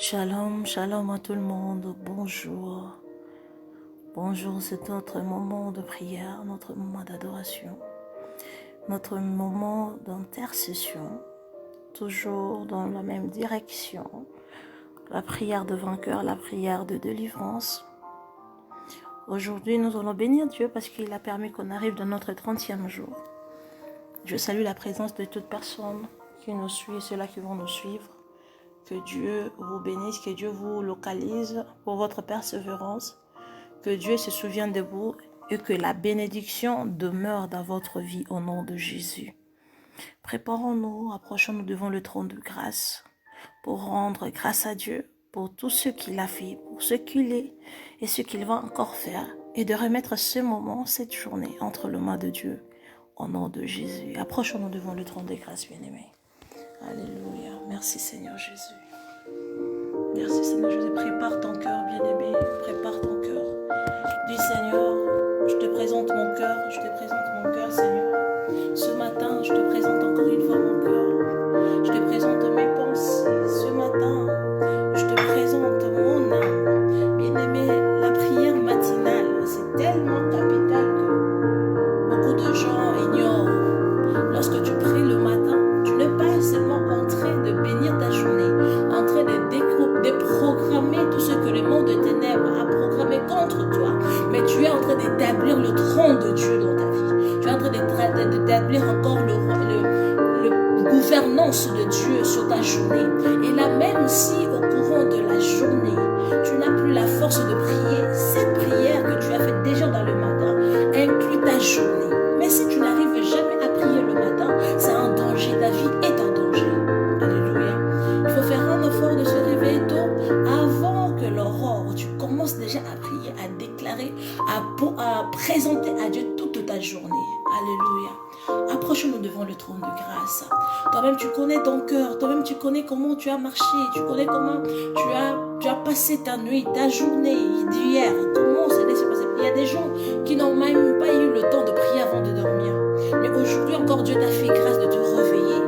Shalom, shalom à tout le monde, bonjour. Bonjour, c'est notre moment de prière, notre moment d'adoration, notre moment d'intercession, toujours dans la même direction. La prière de vainqueur, la prière de délivrance. Aujourd'hui, nous allons bénir Dieu parce qu'il a permis qu'on arrive dans notre 30e jour. Je salue la présence de toute personne qui nous suit et ceux-là qui vont nous suivre. Que Dieu vous bénisse, que Dieu vous localise pour votre persévérance, que Dieu se souvienne de vous et que la bénédiction demeure dans votre vie au nom de Jésus. Préparons-nous, approchons-nous devant le trône de grâce pour rendre grâce à Dieu pour tout ce qu'il a fait, pour ce qu'il est et ce qu'il va encore faire et de remettre ce moment, cette journée entre les mains de Dieu au nom de Jésus. Approchons-nous devant le trône de grâce, bien-aimés. Alléluia. Merci Seigneur Jésus. Merci Seigneur Jésus. Prépare ton cœur, bien-aimé. Prépare ton cœur. Dis Seigneur, je te présente mon cœur. Je te présente mon cœur, Seigneur. Ce matin, je te présente encore une fois mon cœur. Je te présente mes pensées. Ce matin, je te présente mon âme. Bien-aimé, la prière matinale, c'est tellement capital que beaucoup de gens ignorent. Lorsque tu pries le matin, tu n'es pas seulement en train de bénir ta journée, en train de déprogrammer tout ce que le monde de ténèbres a programmé contre toi, mais tu es en train d'établir le trône de Dieu dans ta vie. Tu es en train d'établir encore le gouvernance de Dieu sur ta journée. Et là, même si au courant de la journée, tu n'as plus la force de prier, cette prière que tu as faite déjà dans le matin inclut ta journée. Mais si tu n'arrives jamais à prier le matin, c'est un danger. Ta vie est un danger. Alléluia. Il faut faire un effort de se réveiller tôt avant que l'aurore. Tu commences déjà à prier, à déclarer, à présenter à Dieu toute ta journée. Alléluia. Approche-nous devant le trône de grâce. Toi-même, tu connais ton cœur. Toi-même, tu connais comment tu as marché. Tu connais comment tu as passé ta nuit, ta journée d'hier. Comment ça s'est passé. Il y a des gens qui n'ont même pas eu le temps de prier avant de dormir. Mais aujourd'hui encore, Dieu t'a fait grâce de te réveiller.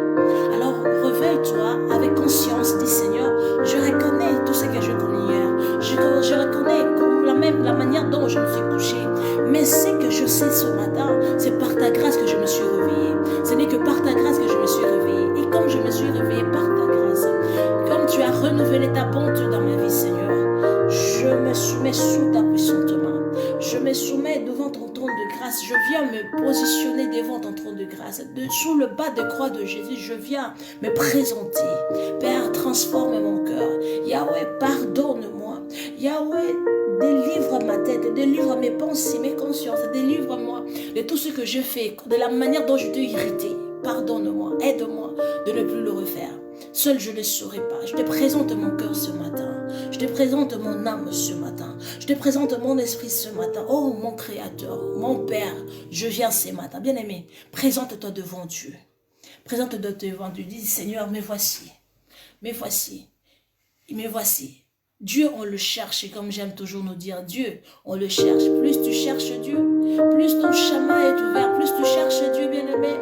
Alors, réveille-toi avec conscience. Dis Seigneur, je reconnais tout ce que je connais hier. Je reconnais la manière dont je me suis couchée. Mais ce que je sais ce matin, c'est par ta grâce que je me suis réveillée. Ce n'est que par ta grâce que je me suis réveillée. Et comme je me suis réveillée par ta grâce, comme tu as renouvelé ta bonté dans ma vie, Seigneur, je me soumets sous ta puissante main. Je me soumets devant ton trône de grâce. Je viens me positionner devant ton trône de grâce. Sous le bas de croix de Jésus, je viens me présenter. Père, transforme mon cœur. Yahweh, pardonne-moi. Yahweh, délivre ma tête, délivre mes pensées, mes consciences. Délivre-moi de tout ce que je fais, de la manière dont je t'ai irrité. Pardonne-moi, aide-moi de ne plus le refaire. Seul je ne le saurais pas. Je te présente mon cœur ce matin. Je te présente mon âme ce matin. Je te présente mon esprit ce matin. Oh mon Créateur, mon Père, je viens ce matin. Bien-aimé, présente-toi devant Dieu. Présente-toi devant Dieu. Dis Seigneur, me voici. Me voici. Me voici. Dieu, on le cherche. Et comme j'aime toujours nous dire, Dieu, on le cherche. Plus tu cherches Dieu, plus ton chemin est ouvert. Plus tu cherches Dieu, bien-aimé,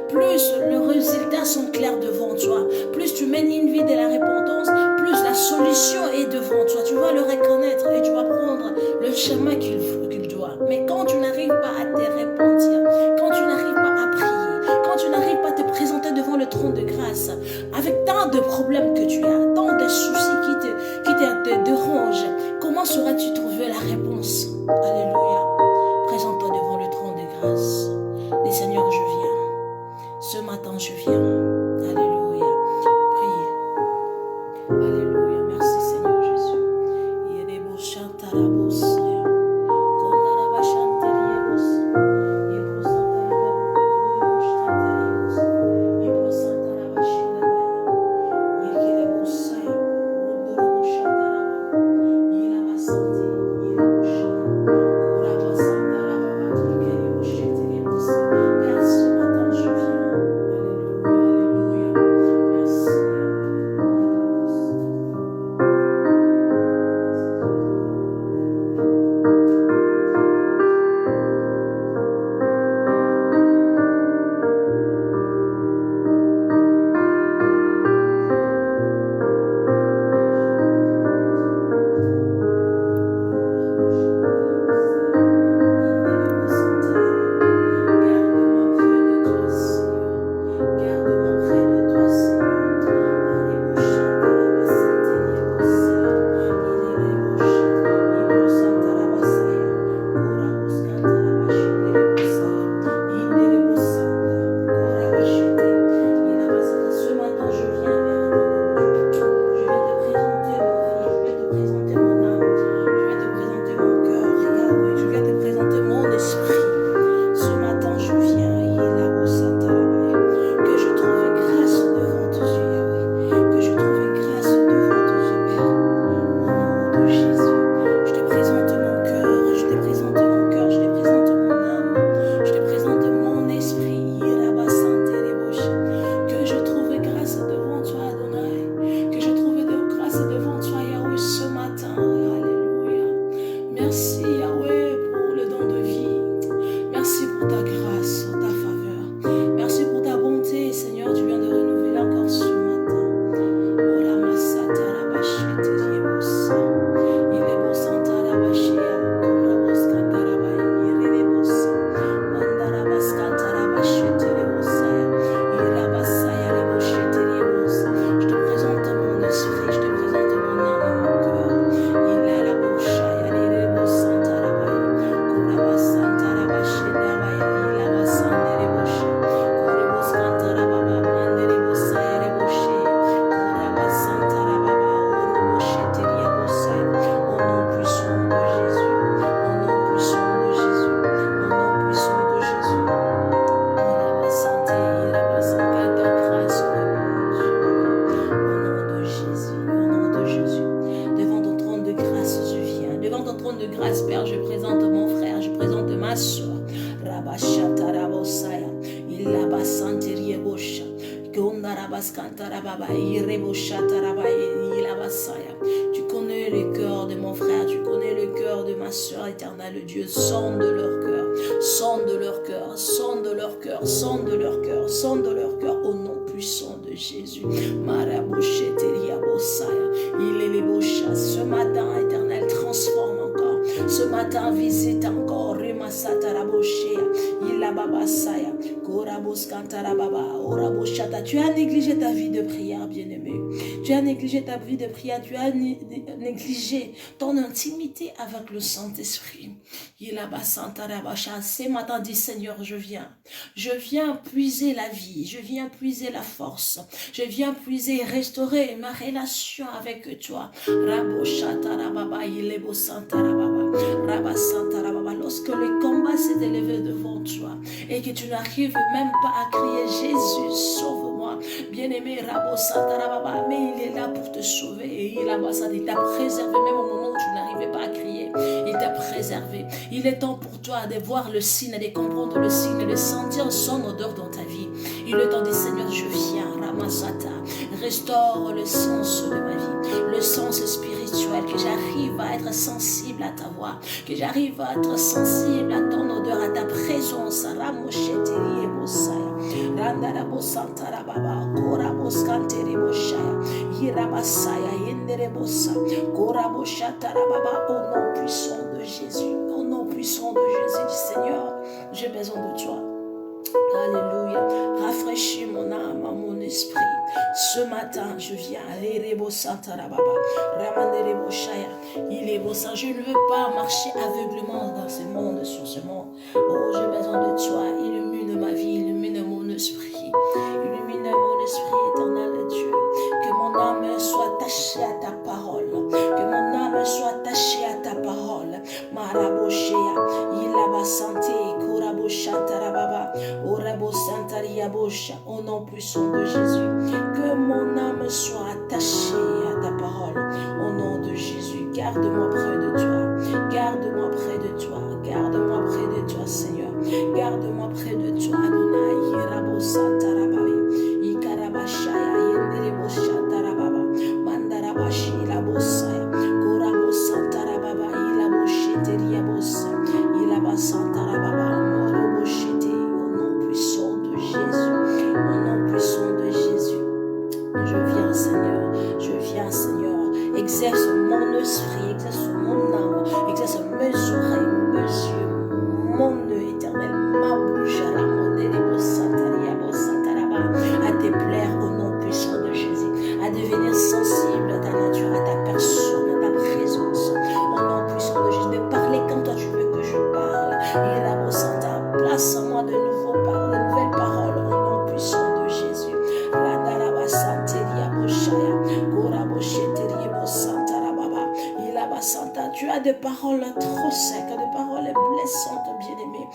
plus les résultats sont clairs devant toi. Plus tu mènes une vie de la repentance, plus la solution est devant toi. Tu vas le reconnaître et tu vas prendre le chemin qu'il doit. Mais quand tu n'arrives pas à te repentir, quand tu n'arrives pas à prier, quand tu n'arrives pas à te présenter devant le trône de grâce, avec tant de problèmes que tu as, tant de soucis qui te dérangent, comment sauras-tu trouver la réponse? Alléluia. Présente-toi devant le trône de grâce. Dis Seigneur, je viens. Ce matin, je viens. Alléluia. Priez. Alléluia. Merci Seigneur Jésus. de grâce, Père. Je présente mon frère, je présente ma soeur. Rabashata Rabosaya, Ilabasanterie Bosha, Gondarabaskantarababa, Ireboshata Rabaye, Ilabasaya. Tu connais le cœur de mon frère, tu connais le cœur de ma soeur, éternel Dieu. Sonde leur cœur, sonde leur cœur, sonde leur cœur, sonde leur cœur, sonde leur cœur, au nom puissant de Jésus. Marabosheteria Bosaya, Ilelebosha. Ce matin, éternel, transforme encore. Ce matin, visite encore. Remasataraboshea, Ilababasaya, Koraboskantarababa, Oraboshata. Tu as négligé ta vie de prière, bien-aimé. Tu as négligé ta vie de prière. Tu as négligé ton intimité avec le Saint-Esprit. Ce matin, dit Seigneur, je viens. Je viens puiser la vie. Je viens puiser la force. Je viens puiser et restaurer ma relation avec toi. Raboshatarababa, Ilebosantarababa, Rabasantarababa. Lorsque le combat s'est élevé devant toi et que tu n'arrives même pas à crier Jésus, sauve-moi. Bien-aimé, Rabosantarababa, mais il est là pour te sauver et il t'a préservé même au moment où tu n'arrivais pas à crier. Il t'a préservé. Il est temps pour toi de voir le signe, de comprendre le signe, de sentir son odeur dans ta vie. Il est temps de Seigneur, je viens, Ramasata, restaure le sens de ma vie, le sens spirituel, que j'arrive à être sensible à ta voix, que j'arrive à être sensible à ton odeur, à ta présence. Ramosheteri Bosaya, Randarabosantara Koraboskantereboshaya, Hirabasaya, Yenderebosa, Koraboshatarababa, au nom puissant de Jésus, au nom puissant de Jésus, du Seigneur, j'ai besoin de toi. Alléluia. Rafraîchis mon âme, mon esprit. Ce matin, je viens. Je ne veux pas marcher aveuglement dans ce monde, sur ce monde. Oh, j'ai besoin de toi. Illumine ma vie, illumine mon esprit. Illumine mon esprit, éternel Dieu. Que mon âme soit attachée à ta parole. Que mon âme soit attachée à ta parole. Maraboshea, Ilaba Santé, Koraboshatarababa, Orabosantariabosha, au nom puissant de Jésus. Que mon âme soit attachée à ta parole. Au nom de Jésus, garde-moi près de toi. Garde-moi près de toi. Garde-moi près de toi, Seigneur. Garde-moi près de toi, Adonai. Irabosantarababe, Ikarabashaya, Yendereboshatarababa, Mandarabashi, Labosaya, Korabosantarababa, Ilabosheteriabosa, Ilabasantarababa, Moroboshete, au nom puissant de Jésus, au nom puissant de Jésus. Je viens, Seigneur, je viens, Seigneur. Exerce mon esprit, exerce mon âme, exerce mes oreilles, mes yeux, mon œil éternel, ma bouche, à la à te plaire au nom puissant de Jésus, à devenir sensible à ta nature, à ta personne, à ta présence, au nom puissant de Jésus, de parler quand toi tu veux que je parle. Et la Santa, place en moi de nouvelles paroles au nom puissant de Jésus. Tu as des paroles trop secs, des paroles blessantes, bien-aimées.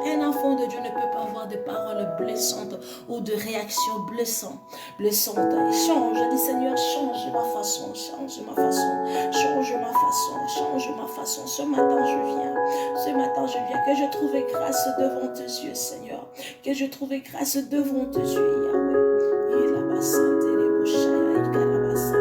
Un enfant de Dieu ne peut pas avoir des paroles blessantes ou de réactions blessantes. Change, dis Seigneur, change ma façon, change ma façon, change ma façon, change ma façon. Ce matin, je viens, que je trouve grâce devant tes yeux, Seigneur, que je trouve grâce devant tes yeux, Yahweh. Il a bassanté les bouchaya, il carabasanda,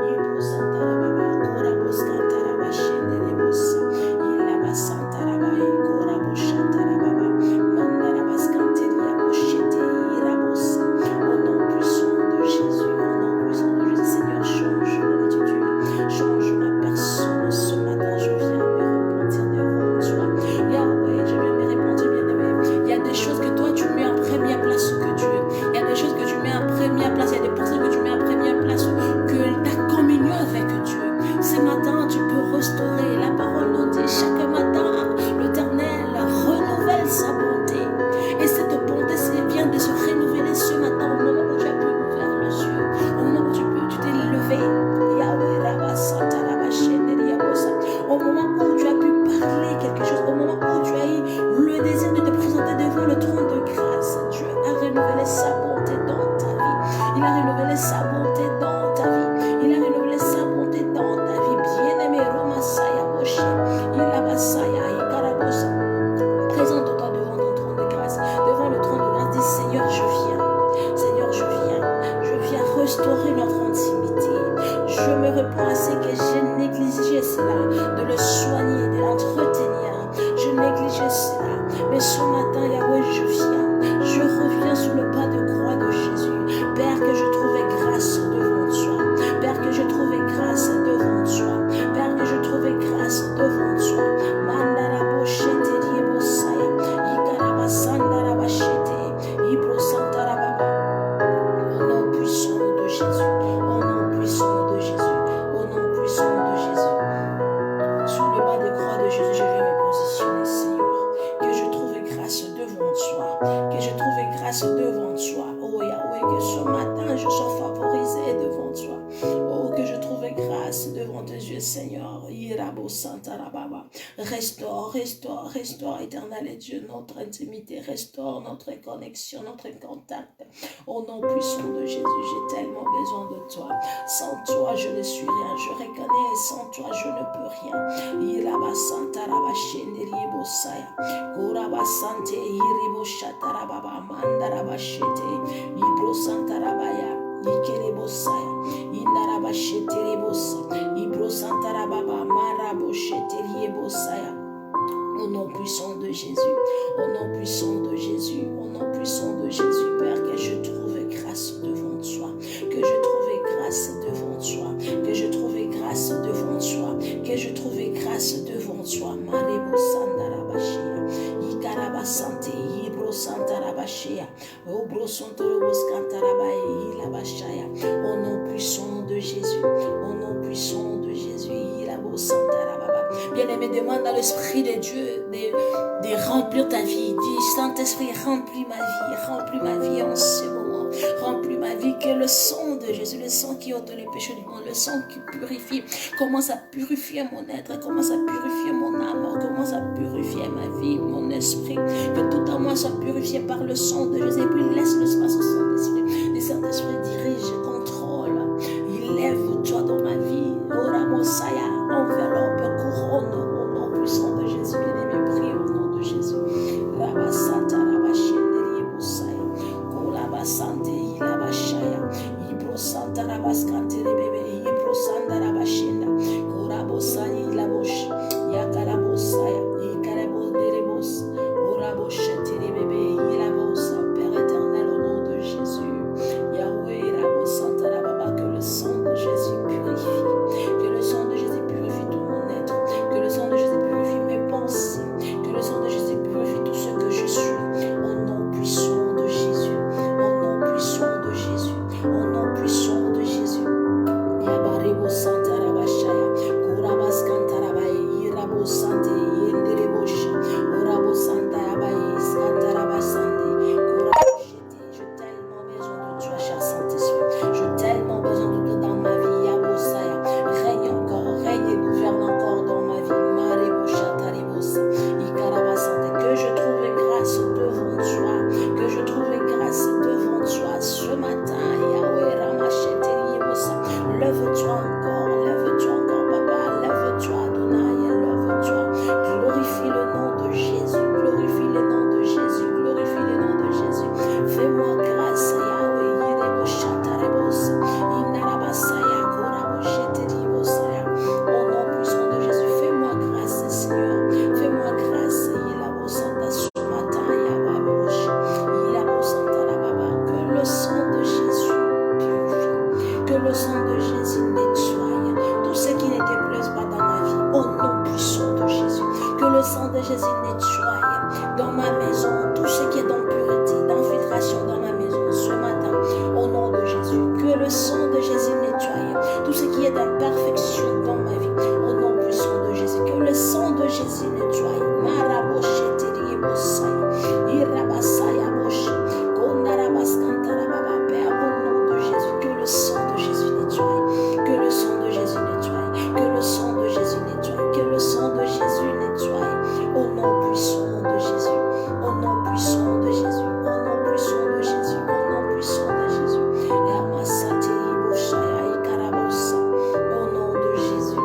il posanta la baba, kora boskanta la bachende les bossa, il a bassanta la baba, il kora boshanta la baba, manda la baskante la bochete, il a bossa. Au nom puissant de Jésus, au nom puissant de Jésus, Seigneur, change mon attitude, change ma personne. Ce matin, je viens me repentir devant toi. Yahweh, je viens me repentir, bien-aimé. Il y a des choses que toi, tu mets en première place que Dieu. Il y a des choses que tu mets en première place devant tes yeux, Seigneur. Restaure, restaure, restaure, éternel et Dieu, notre intimité. Restaure notre connexion, notre contact. Au nom puissant de Jésus, j'ai tellement besoin de toi. Sans toi, je ne suis rien. Je reconnais, sans toi, je ne peux rien. Iraba Santa Raba Shenderibo Saya. Koraba Sante Iribo Shatarababa Mandaraba Shete. Ibro Santa Rabaya. Ikerebo Saya. Indaraba Sheterebo Saya. Ibro Santa Rababa Marabo Sheteriebo Saya. Au nom puissant de Jésus, au nom puissant de Jésus, au nom puissant de Jésus, Père, que je trouve grâce devant toi, que je trouve grâce devant toi, que je trouve grâce devant toi, que je trouve grâce devant toi. Marebo Sandarabashia, Ikaraba Sante, Ibro Santarabashia, Obro Santorobos Cantarabae, Ilabashaya, au nom puissant de Jésus, au nom puissant de Jésus, Ilabo Santarababa. Bien-aimé, demande à l'Esprit de Dieu de remplir ta vie. Dis, Saint-Esprit, remplis ma vie en ce moment. Remplis ma vie, que le sang de Jésus, le sang qui ôte les péchés du monde, le sang qui purifie, commence à purifier mon être, commence à purifier mon âme, commence à purifier ma vie, mon esprit. Que tout en moi soit purifié par le sang de Jésus. Et puis laisse l'espace au Saint-Esprit. Le Saint-Esprit dirige, contrôle. Il lève-toi dans ma vie. Ora Mosaya, enveloppe, couronne au nom puissant de Jésus. Bien-aimé, prie au nom de Jésus. Rabasata, Rabashenderi, Mosaya. Kolabasante, Ilabashaya. Ibro Santa, Rabaskante, Bebe, Ibro Santa, Rabashenda. Korabosaya, Ilabosh. Yakarabosaya, Ikarabos, Derebos. Oraboshete, Bebe, Ilabosa. Père éternel, au nom de Jésus. Yahweh, Rabosanta, Rababa, que le sang de Jésus purifie. Que le sang de Jésus purifie tout mon être. Que le sang de Jésus purifie mes pensées. Que le sang de Jésus purifie tout ce que je suis. Au nom puissant de Jésus. Au nom puissant de Jésus. Au nom puissant de Jésus. Yabarebo Santa Rabashaya. Kurabas Kantarabaye. Irabo Sante. Yenderebosha. Urabo Santa Yabaye. Skantarabasande. J'ai tellement besoin de toi, cher Saint-Esprit. J'ai tellement besoin de toi dans ma vie. Yabosaya. Règne encore, règne et gouverne encore dans ma vie. Marebosa, Tarebosa. Ikarabasante. Que je trouve grâce devant toi. Que je trouve grâce devant toi ce matin. Yahweh Ramachete Yebosa. Lève-toi encore, papa. Lève-toi, Adonai. Lève-toi. Glorifie le nom de Jésus. Glorifie le nom de Jésus. Glorifie le nom de Jésus. Fais-moi grâce, Yahweh. Yirebosa, Tarebosa. Inarabasaya, Koraboshete Yebosaya. Au nom puissant de Jésus, fais-moi grâce, Seigneur. Fais-moi grâce, Yilabosanta, ce matin, Yababosh. Yilabosanta, Rababa. Que le sang de Jésus purifie. Que le sang de Jésus nettoie tout ce qui ne te plaise pas dans ma vie. Au nom puissant de Jésus. Que le sang de Jésus nettoie dans ma maison tout ce qui est d'impureté, d'infiltration dans ma maison ce matin. Au nom de Jésus. Que le sang de Jésus nettoie tout ce qui est d'imperfection dans ma vie. Au nom puissant de Jésus. Que le sang de Jésus nettoie. Maraboshete Yebosaya. Irabasaya Bosh. Kondarabaskantarababa. Père, au nom de Jésus. Que le sang de Jésus nettoie. Que le sang de Jésus nettoie. Que le sang de Jésus nettoie. Que le sang de Jésus nettoie. Au nom puissant de Jésus. Au nom puissant de Jésus. Au nom puissant de Jésus. Au nom puissant de Jésus. Yamasate Iboshaya Ikarabosa. Au nom de Jésus.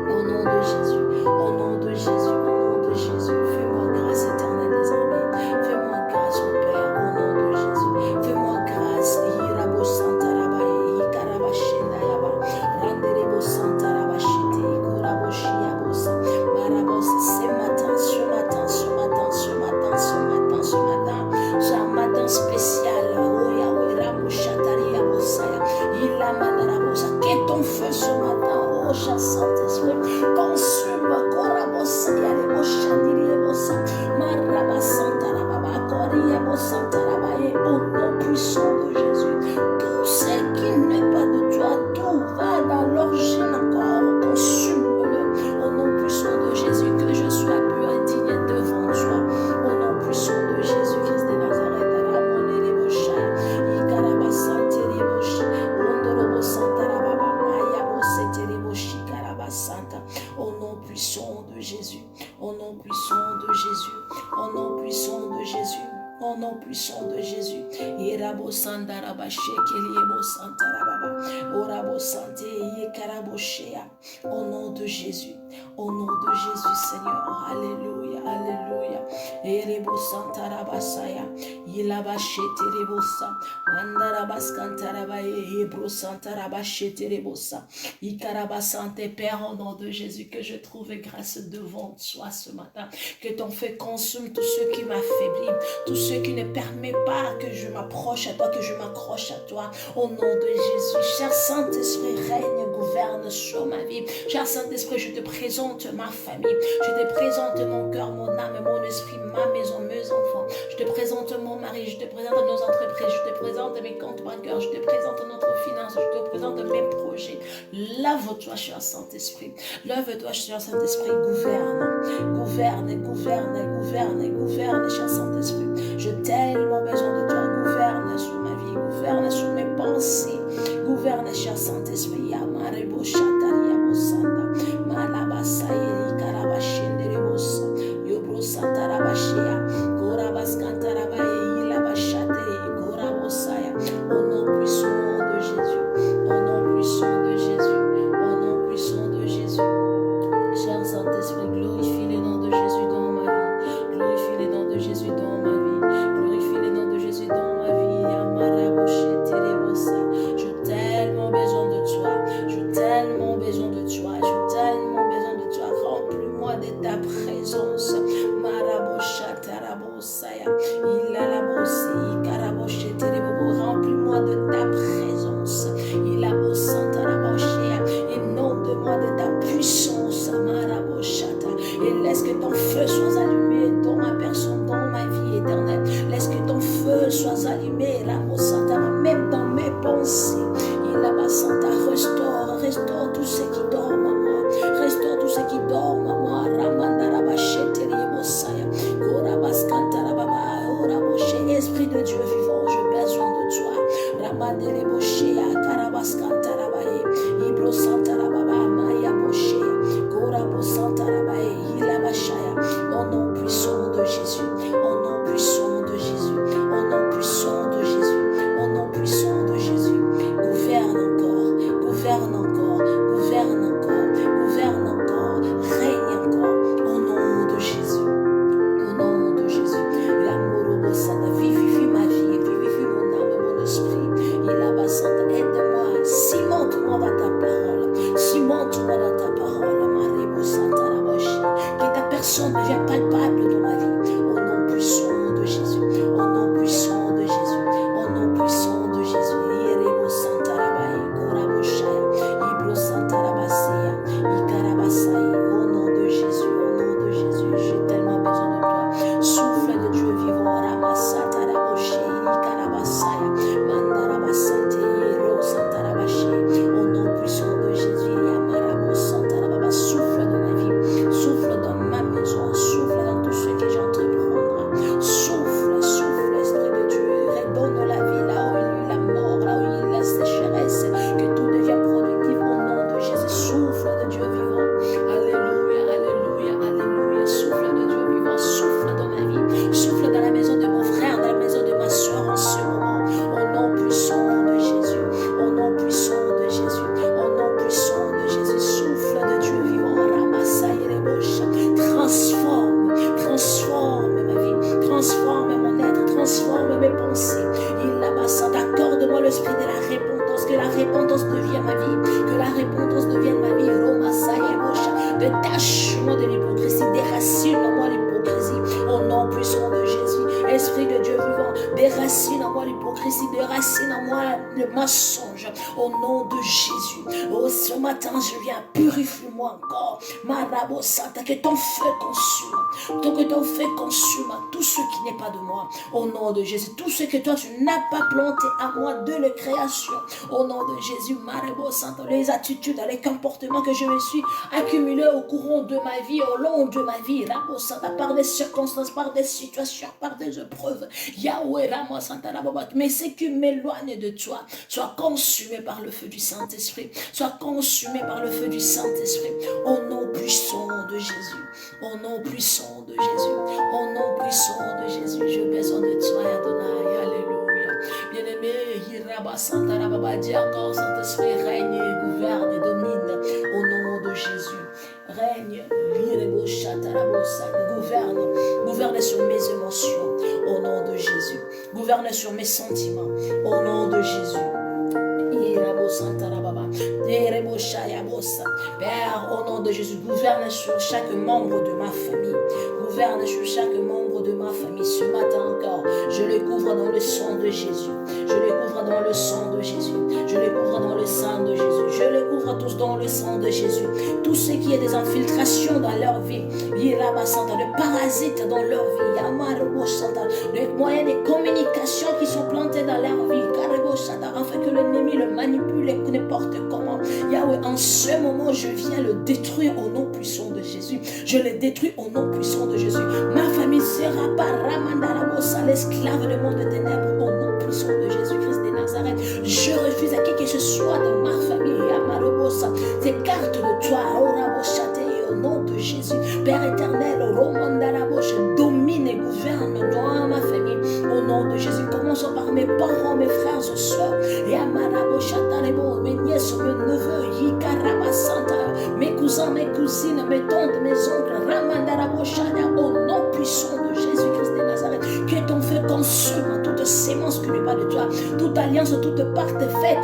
Au nom de Jésus. Au nom de Jésus. Au nom de Jésus. Fais-moi grâce éternelle désormais. Fais-moi grâce au Père. Au nom de Jésus. Fais-moi grâce. Irabo Santa Rabaye. Ikarabashenda Yaba. Randerebo Santa Rabashete. Ikoraboshia Bosa. Marabos. Ce matin, ce matin, ce matin, ce matin, ce matin, ce matin. C'est un matin spécial. Oh Yahweh, Ramo Shatari Yabosaya. Ilamandarabosa. Que ton feu ce matin. Oh, cher Saint-Esprit. Consume. Korabosaya. Reboshandiri Yebosa. Marabasanta Rababa. Kori Yabosanta Rabaye. Au nom puissant de Jésus. Tout ce qui n'est pas de toi, tout va dans l'origine encore. Consume-le. Au nom puissant de Jésus. Que je sois plus indigne devant toi. Au nom puissant de Jésus-Christ de Nazareth. Ramone Reboshaya. Ikarabasante Reboshi. Ondorobo Santa Rababa. Maya Bosete Reboshi. nom puissant de Jésus. Irabo sandaraba shekeliebo santarababa. Orabo santé yekaraboshea. Au nom de Jésus. Au nom de Jésus, Seigneur. Alléluia, alléluia. Erebo santarabasaya. Ilabasheterebosa. Mandarabaskantaraba hebro santarabasheterebosa. Ikarabasante, Père, au nom de Jésus, que je trouve grâce devant toi ce matin. Que ton feu consume tout ce qui m'affaiblit, tout ce qui ne permet pas que je m'approche à toi, que je m'accroche à toi. Au nom de Jésus, cher Saint-Esprit, règne, gouverne sur ma vie. Cher Saint-Esprit, je te présente ma famille, je te présente mon cœur, mon âme, mon esprit, ma maison, mes enfants. Je te présente mon mari, je te présente nos entreprises, je te présente mes comptes bancaires, je te présente notre finance, je te présente mes projets. Lave-toi, cher Saint-Esprit. Lève-toi, cher Saint-Esprit, gouverne, gouverne, gouverne, gouverne, gouverne, cher Saint-Esprit. J'ai tellement besoin de toi. Gouverne sur ma vie, gouverne sur mes pensées. Gouverne, cher Saint-Esprit. Yamarebo Shataria Bosanda. Malabasaye Karabashende Bosa. Yobro Santarabashia. Korabascantarabaye Ilabashate. Korabosaya. Au nom puissant de Jésus. Au nom puissant de Jésus. Au nom puissant de Jésus. Cher Saint-Esprit, glorifie le nom de Jésus dans ma vie. Glorifie le nom de Jésus dans ma vie. Glorifie le nom de Jésus dans ma vie. J'ai tellement besoin de toi. J'ai tellement besoin de toi. J'ai tellement besoin de toi. Remplis-moi de ta présence. Remplis-moi de ta présence. Inonde-moi de ta puissance. Et laisse que ton feu soit allumé dans ma personne, dans ma vie éternelle. Laisse que ton feu soit allumé, même dans mes pensées. Restaure tout ce qui dorment en moi. Restaure tout ce qui dorment en moi. Esprit de Dieu vivant, j'ai besoin de toi. Au nom puissant de Jésus, au nom puissant de Jésus, au nom puissant de Jésus, au nom puissant de Jésus. Gouverne encore, gouverne encore, gouverne encore, gouverne encore, règne encore, au nom de Jésus. Au nom de Jésus, l'amour vivifie ma vie, vivifie mon âme, mon esprit. Il a bassante, aide-moi, cimente-moi dans ta parole, cimente-moi dans ta parole, Marie Santa Rabashi. Que ta personne devienne palpable dans ma vie, au nom puissant de Jésus, au nom puissant de Jésus, au nom puissant de Jésus. Irebo Santa Rabai, Koraboshaya, Ibro Santa Rabasia, Ikarabasai, au nom de Jésus, au nom de Jésus, j'ai tellement besoin de toi. Souffle de Dieu vivant, Ramasata Raboshe, Ikarabasaya, Mandarabasante, Iro Santa Rabashi, au nom puissant de Jésus, Yamarabo Santa Rababa, souffle dans ma vie, souffle dans ma maison, souffle dans tout ce que j'entreprendrai. Souffle, souffle, Esprit de Dieu, redonne la vie là où il y a eu la mort, là où il y a eu la sécheresse, que tout devienne productif au nom de Jésus. Souffle de Dieu vivant. Alléluia, alléluia, alléluia. Souffle de Dieu vivant, souffle dans ma vie, souffle dans la maison de mon frère, dans la maison de ma soeur en ce moment. Au nom puissant de Jésus, au nom puissant de Jésus, au nom puissant de Jésus. Souffle de Dieu vivant, Ramassaï les bouches. Transforme, transforme ma vie, transforme mon être, transforme mes pensées. Il la basse, accorde-moi l'esprit de la repentance, que la repentance devienne ma vie, que la repentance devienne ma vie. Romassaï les bouches. Détache-moi de l'hypocrisie, déracine-moi l'hypocrisie. Au nom puissant de Jésus, Esprit de Dieu vivant, déracine en moi l'hypocrisie, déracine en moi le mensonge. Au nom de Jésus. Oh, ce matin, je viens, purifie-moi encore. Marabo Santa, que ton feu consume. Que ton feu consume tout ce qui n'est pas de moi. Au nom de Jésus. Tout ce que toi, tu n'as pas planté à moi de la création. Au nom de Jésus, Marabo Santa, les attitudes, les comportements que je me suis accumulés au courant de ma vie, au long de ma vie. Rabo Santa, par des circonstances, par des situations, par des épreuves. Yahweh, Ramo Santa, mais ce qui m'éloigne de toi soit consumé par le feu du Saint-Esprit, soit consumé par le feu du Saint-Esprit, au nom puissant de Jésus, au nom puissant de Jésus, au nom puissant de Jésus. J'ai besoin de toi, Adonai, alléluia. Bien-aimé, Hiraba Santara Baba, dis encore, Saint-Esprit, règne, gouverne et domine au nom de Jésus. Règne, gouverne sur mes émotions au nom de Jésus. Gouverne sur mes sentiments au nom de Jésus. Père, au nom de Jésus, gouverne sur chaque membre de ma famille. Gouverne sur chaque membre de ma famille. Ce matin encore, je les couvre dans le sang de Jésus. Je les couvre dans le sang de Jésus. Je les couvre dans le sang de Jésus. Je les couvre tous dans le sang de Jésus. Tout ce qui est des infiltrations dans leur vie, de parasites dans leur vie, les moyens de communication qui sont plantés dans leur vie, afin que l'ennemi le manipule n'importe comment. Yahweh, en ce moment, je viens le détruire au nom puissant de Jésus. Je le détruis au nom puissant de Jésus. Ma famille sera pas l'esclave du monde des ténèbres au nom puissant de Jésus-Christ de Nazareth. Je refuse à qui que ce soit de ma famille, s'écarte de toi, au nom de Jésus. Père éternel, domine et gouverne dans ma famille au nom de Jésus. Commençons par mes parents, mes frères et soeurs, mes nièces, mes neveux, mes cousins, mes cousines, mes tantes, mes oncles, au nom puissant de Jésus-Christ de Nazareth. Que ton feu consume toute sémence qui n'est pas de toi, toute alliance, toute part faite,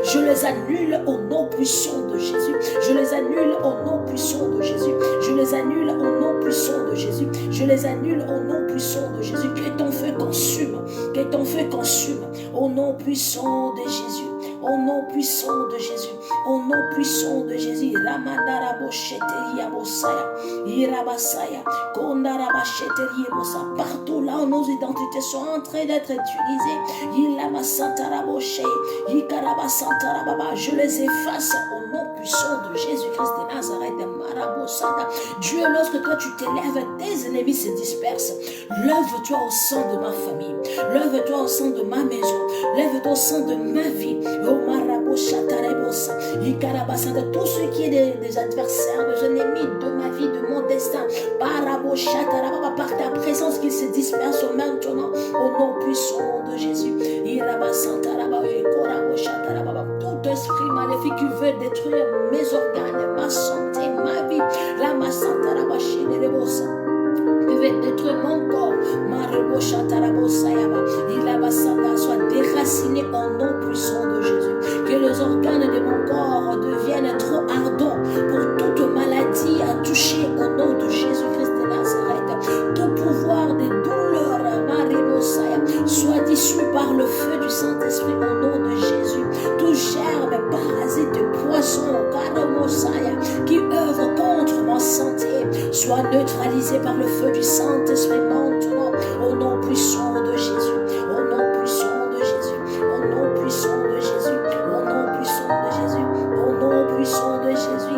je les annule au nom puissant de Jésus. Je les annule au nom puissant de Jésus. Je les annule au nom puissant de Jésus. Je les annule au nom puissant de Jésus. Que ton feu consume. Que ton feu consume au nom puissant de Jésus. Au nom puissant de Jésus. Au nom puissant de Jésus. Partout là où nos identités sont en train d'être utilisées, je les efface au nom puissant de Jésus-Christ de Nazareth. Dieu, lorsque toi tu t'élèves, tes ennemis se dispersent. Lève-toi au sein de ma famille. Lève-toi au sein de ma maison. Lève-toi au sein de ma vie. De tout ce qui est des adversaires, des ennemis de ma vie, de mon destin. Par ta présence qu'ils se dispersent maintenant au nom puissant de Jésus. Tout esprit maléfique qui veut détruire mes organes, ma santé, ma vie, qui veut détruire mon corps, soit déraciné au nom puissant de Jésus. Que les organes de mon corps deviennent trop ardents pour toute maladie à toucher au nom de Jésus-Christ de Nazareth. Tout pouvoir des douleurs, soit dissous par le feu du Saint-Esprit au nom de Jésus. Tout germe, parasite, poison, qui œuvre contre ma santé, soit neutralisé par le feu du Saint-Esprit maintenant au nom puissant de Jésus. Au nom puissant de Jésus. Au nom puissant de Jésus. Au nom puissant de Jésus. Au nom puissant de Jésus.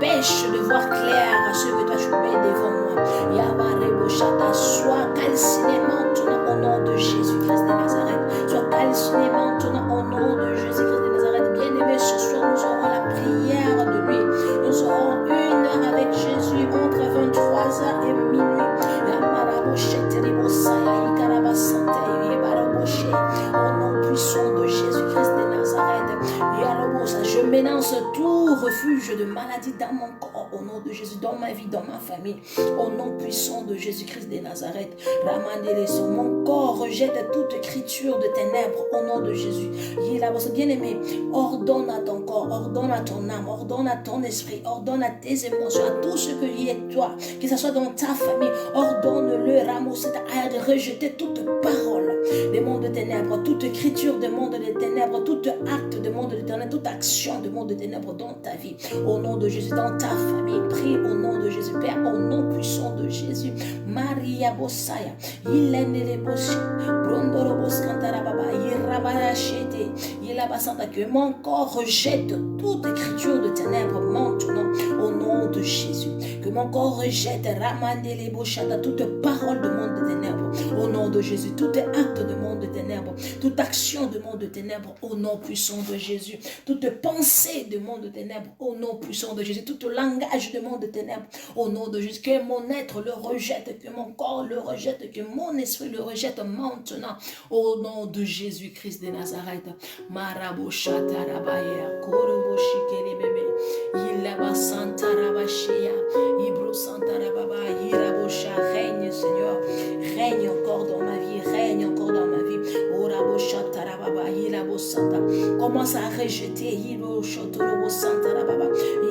De voir clair à ce que toi tu mets devant moi. Sois calciné maintenant au nom de Jésus-Christ de Nazareth. Sois calciné maintenant au nom de Jésus-Christ de Nazareth. Bien-aimé, ce soir nous aurons la prière de nuit. Nous aurons 1 heure avec Jésus entre 23h et minuit. Au nom puissant de Jésus-Christ de Nazareth. Je ménage tout refuge de maladie dans mon corps. corps, au nom de Jésus, dans ma vie, dans ma famille, au nom puissant de Jésus-Christ de Nazareth. Mon corps rejette toute écriture de ténèbres au nom de Jésus. Bien-aimé, ordonne à ton corps, ordonne à ton âme, ordonne à ton esprit, ordonne à tes émotions, à tout ce qui est toi, que ce soit dans ta famille, ordonne-le, Ramos, à rejeter toute parole des mondes de ténèbres, toute écriture des mondes de ténèbres, tout acte de monde de ténèbres, toute action de monde de ténèbres dans ta vie, au nom de Jésus, dans ta famille. Prie au nom de Jésus, Père, au nom puissant de Jésus. Maria Bosaya, Ilene Boshi, Brondorobos Kantarababa, Irabashete, Ilabasanta, que mon corps rejette toute écriture de ténèbres maintenant, au nom de Jésus. Que mon corps rejette Ramandele Boshata, toute parole de monde de ténèbres, au nom de Jésus. Tout acte de monde de ténèbres, toute action de monde de ténèbres, au nom puissant de Jésus. Toute pensée de monde de ténèbres, au nom puissant de Jésus. Tout langage de monde de ténèbres, au nom de Jésus. Que mon être le rejette, que mon corps le rejette, que mon esprit le rejette maintenant, au nom de Jésus-Christ de Nazareth. Maraboshata Rabaya, Koroboshikere bébé, Ilaba Santa Rabashia, Ibro Santa Rababa, Irabosha, règne Seigneur, règne encore dans ma vie, règne encore dans ma vie. Oraboshata Rababa, Ilabo Santa, commence à rejeter Ibo Shotorobo Santa Rababa,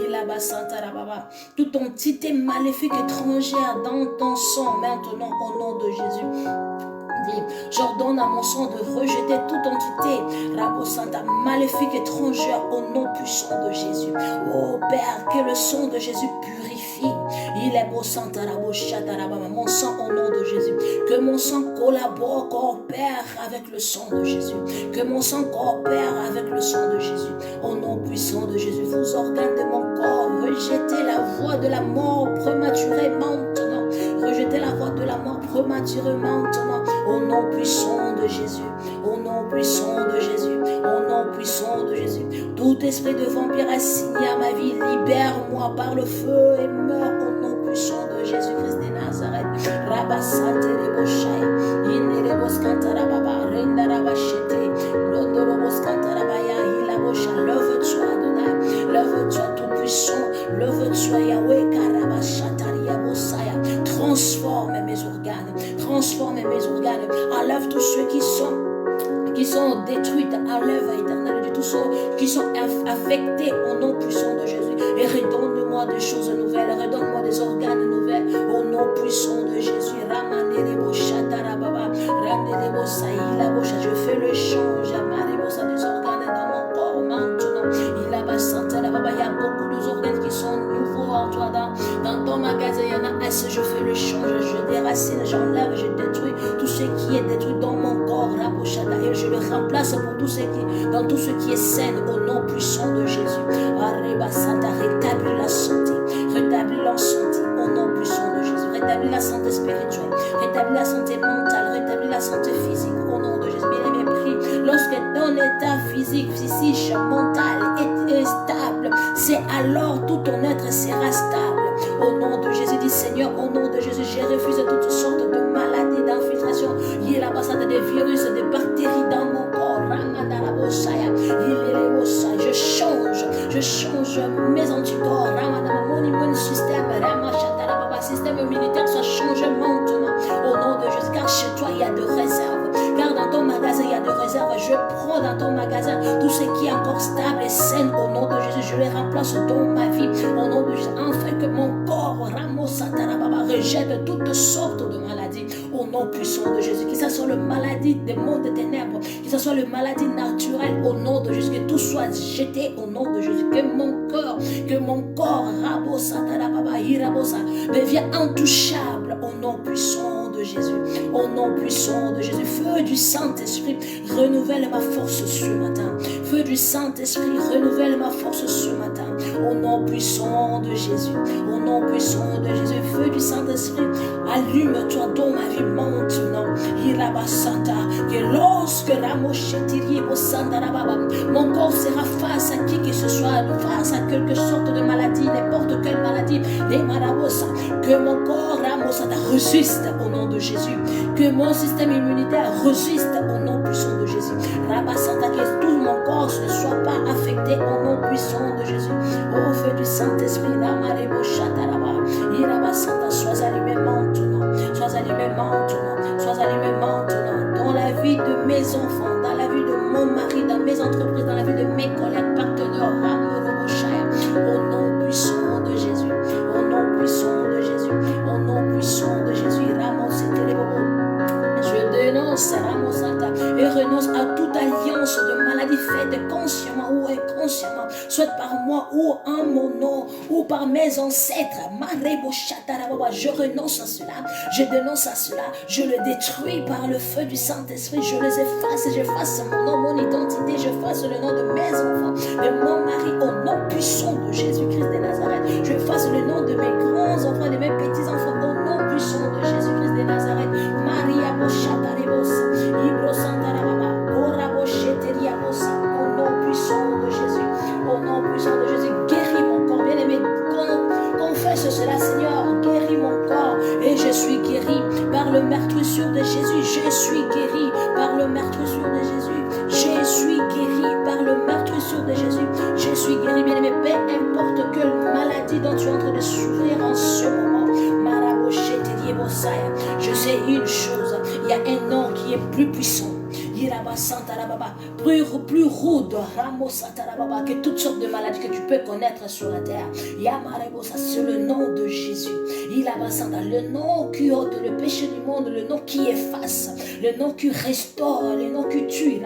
Ilaba Santa Rababa, toute entité maléfique étrangère dans ton sang maintenant au nom de Jésus. J'ordonne à mon sang de rejeter toute entité, Rabo Santa, maléfique étrangère au nom puissant de Jésus. Oh Père, que le sang de Jésus purifie. Il est beau Santa Rabo Shata Rababa, mon sang au nom de Jésus. Que mon sang collabore, coopère avec le sang de Jésus. Que mon sang coopère avec le sang de Jésus. Au nom puissant de Jésus, vos organes de mon corps, rejetez la voie de la mort prématurée maintenant. Rejetez la voie de la mort prématurée maintenant. Au nom puissant de Jésus, au nom puissant de Jésus, au nom puissant de Jésus. Tout esprit de vampire assigné à ma vie, libère-moi par le feu et meurs au nom puissant de Jésus-Christ de Nazareth. Rabasate reboshaya, inerebos kantarababa, rendarabashete, londorobos kantarabaya, ilabosha. Lève-toi Adonai, lève-toi tout puissant, lève-toi Yahweh, karabashataria bosaya. Transforme mes organes, transforme mes organes, enlève tous ceux qui sont détruits, enlève éternel de tous ceux qui sont affectés au nom puissant de Jésus. Et redonne-moi des choses nouvelles, redonne-moi des organes nouvelles au nom puissant de Jésus. Ramanelebo Shatarababa, Ranelebo Saïla Bosha, je fais le change, Amarebosa des organes dans mon corps maintenant. Il a beaucoup d'organes qui sont nouveaux en toi. Dans ton magasin, il y en a assez. Je fais le change, je déracine, j'enlève, je détruis tout ce qui est détruit dans mon corps. Et je le remplace pour tout ce qui, dans tout ce qui est sain au nom puissant de Jésus. Arreba Santa, rétablis la santé, rétablis la santé au nom puissant de Jésus. Rétablis la santé spirituelle, rétablis la santé mentale, rétablis la santé physique au nom de Jésus. Bien-aimé, prie. Lorsque ton état physique, psychique, mental est stable, c'est alors tout ton être sera stable. Au nom de Jésus, dit Seigneur, au nom de Jésus, je refuse toutes sortes de maladies, d'infiltration. Il y a l'ambassade des virus, des bactéries dans mon corps. Je change mes anticorps. Mon immune système, système immunitaire soit changé maintenant. Au nom de Jésus, car chez toi il y a de réserves. Car dans ton magasin il y a de réserves. Je prends dans ton magasin tout ce qui est encore stable et sain. Au nom de Jésus, je les remplace dans ma vie. Au nom de Jésus, afin que mon corps rejette toutes sortes de maladies. Au nom puissant de Jésus, que ce soit le maladie des mondes des ténèbres, que ce soit le maladie naturelle. Au nom de Jésus, que tout soit jeté au nom de Jésus. Que mon corps devient intouchable au nom puissant de Jésus. Au nom puissant de Jésus. Feu du Saint-Esprit, renouvelle ma force ce matin. Feu du Saint-Esprit, renouvelle ma force ce matin. Au nom puissant de Jésus. Au nom puissant de Jésus. Feu du Saint-Esprit, allume-toi dans ma vie maintenant. Que lorsque mon corps sera face à qui que ce soit, face à quelque sorte de maladie, n'importe quelle maladie, que mon corps résiste au nom de Jésus. Que mon système immunitaire résiste au nom puissant de Jésus. Que tout mon corps ne soit pas affecté au nom puissant de Jésus. Au feu du Saint-Esprit, sois allumé maintenant, sois allumé maintenant, sois allumé maintenant, dans la vie de mes enfants, dans la vie de mon mari, dans mes entreprises, dans la vie de mes collègues, partenaires, au nom puissant de Jésus, au nom puissant de Jésus, au nom puissant de Jésus, je dénonce et renonce à toute alliance de maladie faite consciemment ou inconsciemment, soit par moi ou en mon nom ou par mes ancêtres. Je renonce à cela, je dénonce à cela, je le détruis par le feu du Saint-Esprit, je les efface, j'efface mon nom, mon identité, j'efface le nom de mes enfants, de mon mari, au nom puissant de Jésus-Christ de Nazareth. Je efface le nom de mes grands-enfants, de mes petits-enfants, au nom puissant de Jésus-Christ de Nazareth. Maria Boshatarebos, Ibro Santarababa, Ora Bosheteria Bosa, au nom puissant de Jésus, au nom puissant de Jésus, guéris mon corps, bien-aimé, confesse cela, Seigneur, guéris mon corps, et je suis guéri par le meurtrissure de Jésus, je suis guéri par le meurtrissure de Jésus, je suis guéri par le meurtrissure de Jésus, je suis guéri, bien-aimé, peu importe quelle maladie dont tu es en train de souffrir en ce moment, je sais une chose, il y a un nom qui est plus puissant, plus rude que toutes sortes de maladies que tu peux connaître sur la terre. C'est le nom de Jésus. Le nom qui ôte le péché du monde, le nom qui efface, le nom qui restaure, le nom qui tue.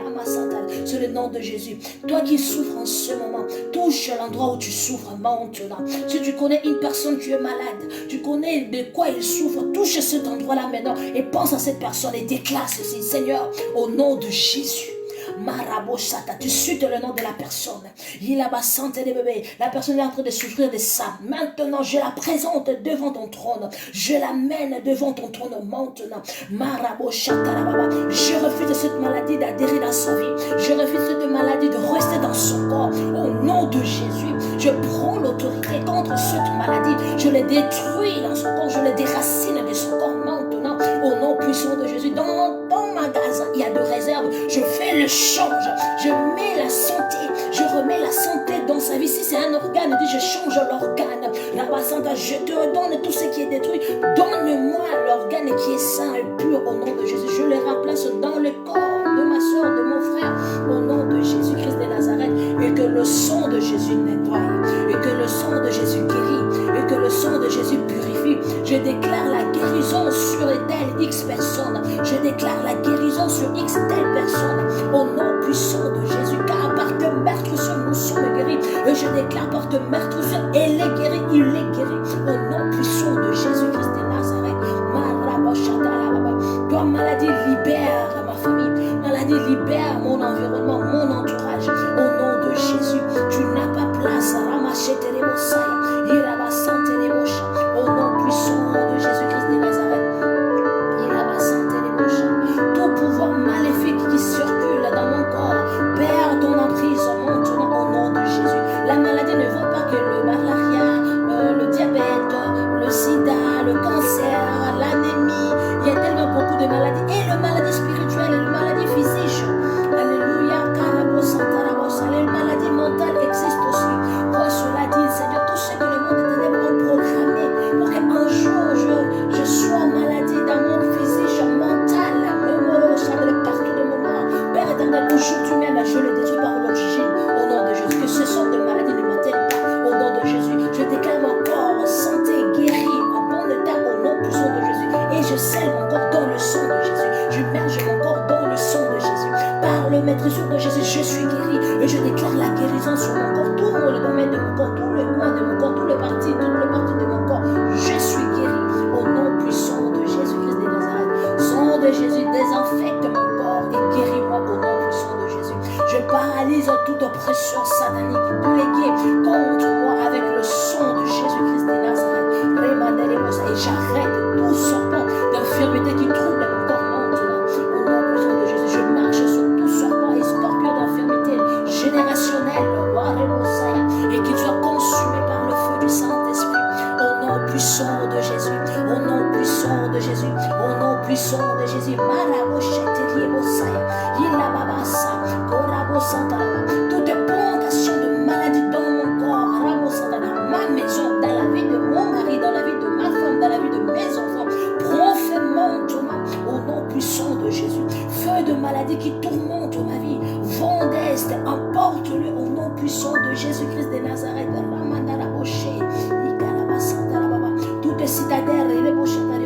C'est le nom de Jésus. Toi qui souffres en ce moment, touche l'endroit où tu souffres maintenant. Si tu connais une personne qui est malade, tu connais de quoi il souffre, touche cet endroit-là maintenant et pense à cette personne et déclare ceci: Seigneur, au nom de Jésus. Maraboshata, tu suites le nom de la personne. Il a ma santé des bébés. La personne est en train de souffrir de ça. Maintenant, je la présente devant ton trône. Je l'amène devant ton trône maintenant. Maraboshata, je refuse cette maladie d'adhérer dans sa vie. Je refuse cette maladie de rester dans son corps. Au nom de Jésus, je prends l'autorité contre cette maladie. Je le détruis dans son corps. Je le déracine de son corps maintenant. Au nom puissant de Jésus, dans ton magasin, il y a de réserves. Je fais le change. Je mets la santé. Je remets la santé dans sa vie. Si c'est un organe, je change l'organe. Rabasanta, je te redonne tout ce qui est détruit. Donne-moi l'organe qui est sain et pur au nom de Jésus. Je le remplace dans le corps de ma soeur, de mon frère, au nom de Jésus-Christ de Nazareth. Et que le sang de Jésus nettoie. Et que le sang de Jésus guérit. Et que le sang de Jésus purifie. Je déclare la guérison sur telle X personne. Je déclare la guérison sur X telle personne. Au nom puissant de Jésus. Car par tes meurtrissures, nous sommes guéris. Et je déclare par tes meurtrissures, elle est guérie, il est guéri. Au nom puissant de Jésus-Christ de Nazareth. Toi, maladie, libère ma famille. Maladie, libère mon environnement, mon entourage. Au nom de Jésus, tu n'as pas place. Ramachete les Mosaya. Irabasante les Mosha. Au nom puissant de Jésus-Christ de Nazareth. Irabasante les Mosha. Tout pouvoir maléfique qui circule dans mon corps, perd ton emprise maintenant au nom de Jésus. La maladie ne veut pas que le malaria, le diabète, le sida, le cancer, l'anémie, il y a tellement beaucoup de maladies, et le maladie spirituelle, et le maladie physique. Alléluia, les maladies mentales existent aussi. Quoi cela dit, Seigneur, tout ce que le monde est ténébreux programmé pour qu'un jour je sois maladie dans mon physique, mental, partout de mon corps. Père éternel, aujourd'hui même, je le détruis par l'origine, au nom de Jésus. Que ce sont de maladies ne m'atteignent pas, au nom de Jésus. Je déclare mon corps santé, guéri, en bon état, au nom puissant de Jésus. Et je scelle mon corps dans le sang de Jésus. Je merge mon corps dans le sang de Jésus. Par le maîtrisure de Jésus, je suis guéri. Et je déclare la guérison sur mon corps, tout le domaine de mon corps, tout le coin de mon corps, toutes les parties de mon corps. Je suis guéri au nom puissant de Jésus-Christ de Nazareth. Sang de Jésus, désinfecte mon corps et guéris-moi au nom puissant de Jésus. Je paralyse toute oppression satanique déléguée contre moi avec le sang de Jésus-Christ de Nazareth. Et j'arrête tout serpent d'infirmité qui trouble mon corps maintenant. Au nom puissant de Jésus, je marche sur tout serpent et scorpion d'infirmité générationnelle, et qu'il soit consumé par le feu du Saint-Esprit. Au nom puissant de Jésus, au nom puissant de Jésus, au nom puissant de Jésus. Toute plantation de maladie dans mon corps, triste, emporte-le au nom puissant de Jésus-Christ de Nazareth. Toute citadelle de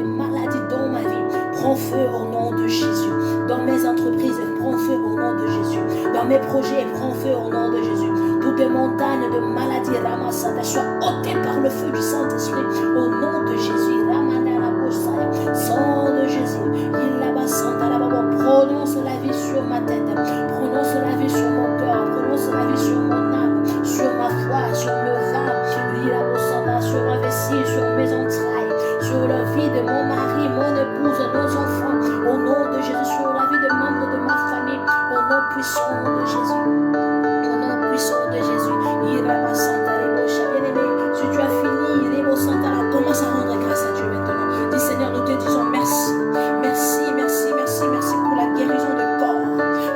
maladie dans ma vie, prends feu au nom de Jésus. Dans mes entreprises, prends feu au nom de Jésus. Dans mes projets, prends feu au nom de Jésus. Toute montagne de maladie ramassée soit ôtée par le feu du Saint-Esprit au nom de Jésus. Sang de Jésus, prononce la vie sur ma tête, prononce la vie sur mon cœur, prononce la vie sur mon âme, sur ma foi, sur mes reins, sur ma vessie, sur mes entrailles, sur la vie de mon mari, mon épouse, nos enfants, au nom de Jésus, sur la vie des membres de ma famille, au nom puissant de Jésus, au nom puissant de Jésus. Bien-aimé, si tu as fini, commence à rendre grâce à Dieu maintenant. Dis Seigneur, nous te disons merci, merci, merci, merci, merci pour la guérison de corps.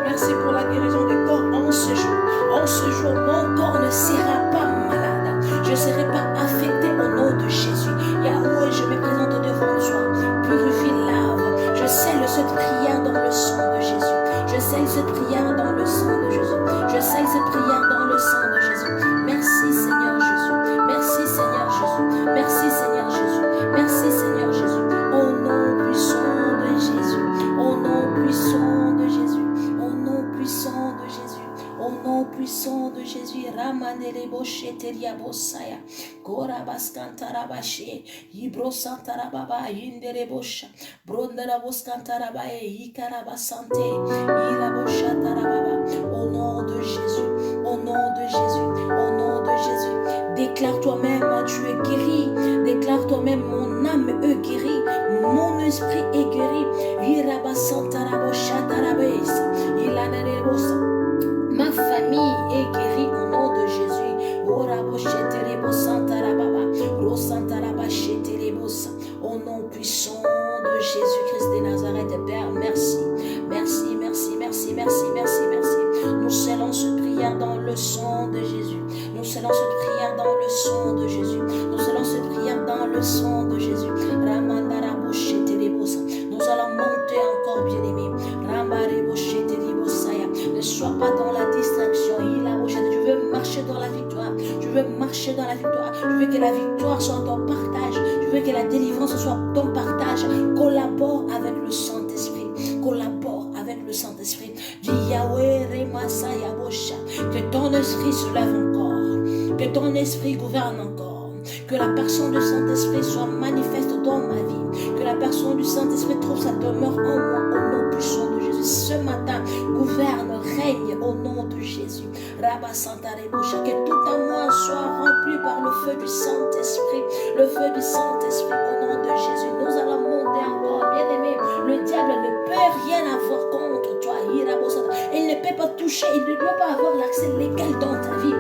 Merci pour la guérison de corps en ce jour. En ce jour, mon corps ne sera pas malade. Je ne serai pas affecté au nom de Jésus. Yahweh, je me présente devant toi. Purifie, lave. Je scelle cette prière dans le sang de Jésus. Je scelle cette prière dans le sang de Jésus. Je scelle cette prière dans le sang de Jésus. Merci Seigneur Jésus. Merci Seigneur Jésus. Merci Seigneur Jésus. Merci Seigneur Jésus. Au nom puissant de Jésus. Au nom puissant de Jésus. Au nom puissant de Jésus. Au nom puissant de Jésus. Ramanele boshe teria bosaya. Gora baskantarabashi. Ibro santarababa indere bosha. Brondera boskantarabae ikarabasante. Ila bosha tarababa. Au nom de Jésus. Au nom de Jésus. Au nom de Jésus. Déclare toi-même, tu es guéri. Déclare toi-même, mon âme est guérie. Mon esprit est guéri. Ma famille est guérie au nom de Jésus. Au nom puissant de Jésus-Christ de Nazareth, Père, merci. Merci, merci, merci, merci, merci, merci. Nous scellons cette prière dans le sang de Jésus. Nous scellons cette prière dans le sang de Jésus. Nous scellons cette prière dans le sang de Jésus. Nous allons monter encore, bien-aimés. Ne sois pas dans la distraction. Tu veux marcher dans la victoire. Tu veux marcher dans la victoire. Tu veux que la victoire soit ton partage. Tu veux que la délivrance soit ton partage. Collabore avec le Saint-Esprit. Collabore avec le Saint-Esprit. Dis Yahweh, Remasaya Bosha. Que ton esprit se lève encore. Que ton esprit gouverne encore. Que la personne du Saint-Esprit soit manifeste dans ma vie. Que la personne du Saint-Esprit trouve sa demeure en moi au nom puissant de Jésus. Ce matin, gouverne, règne au nom de Jésus. Rabba Santa Rebosha. Que tout en moi soit rempli par le feu du Saint-Esprit. Le feu du Saint-Esprit au nom de Jésus. Nous allons monter encore, bien-aimés. Le diable ne peut rien avoir contre toi. Il ne peut pas toucher, il ne doit pas avoir l'accès légal dans ta vie.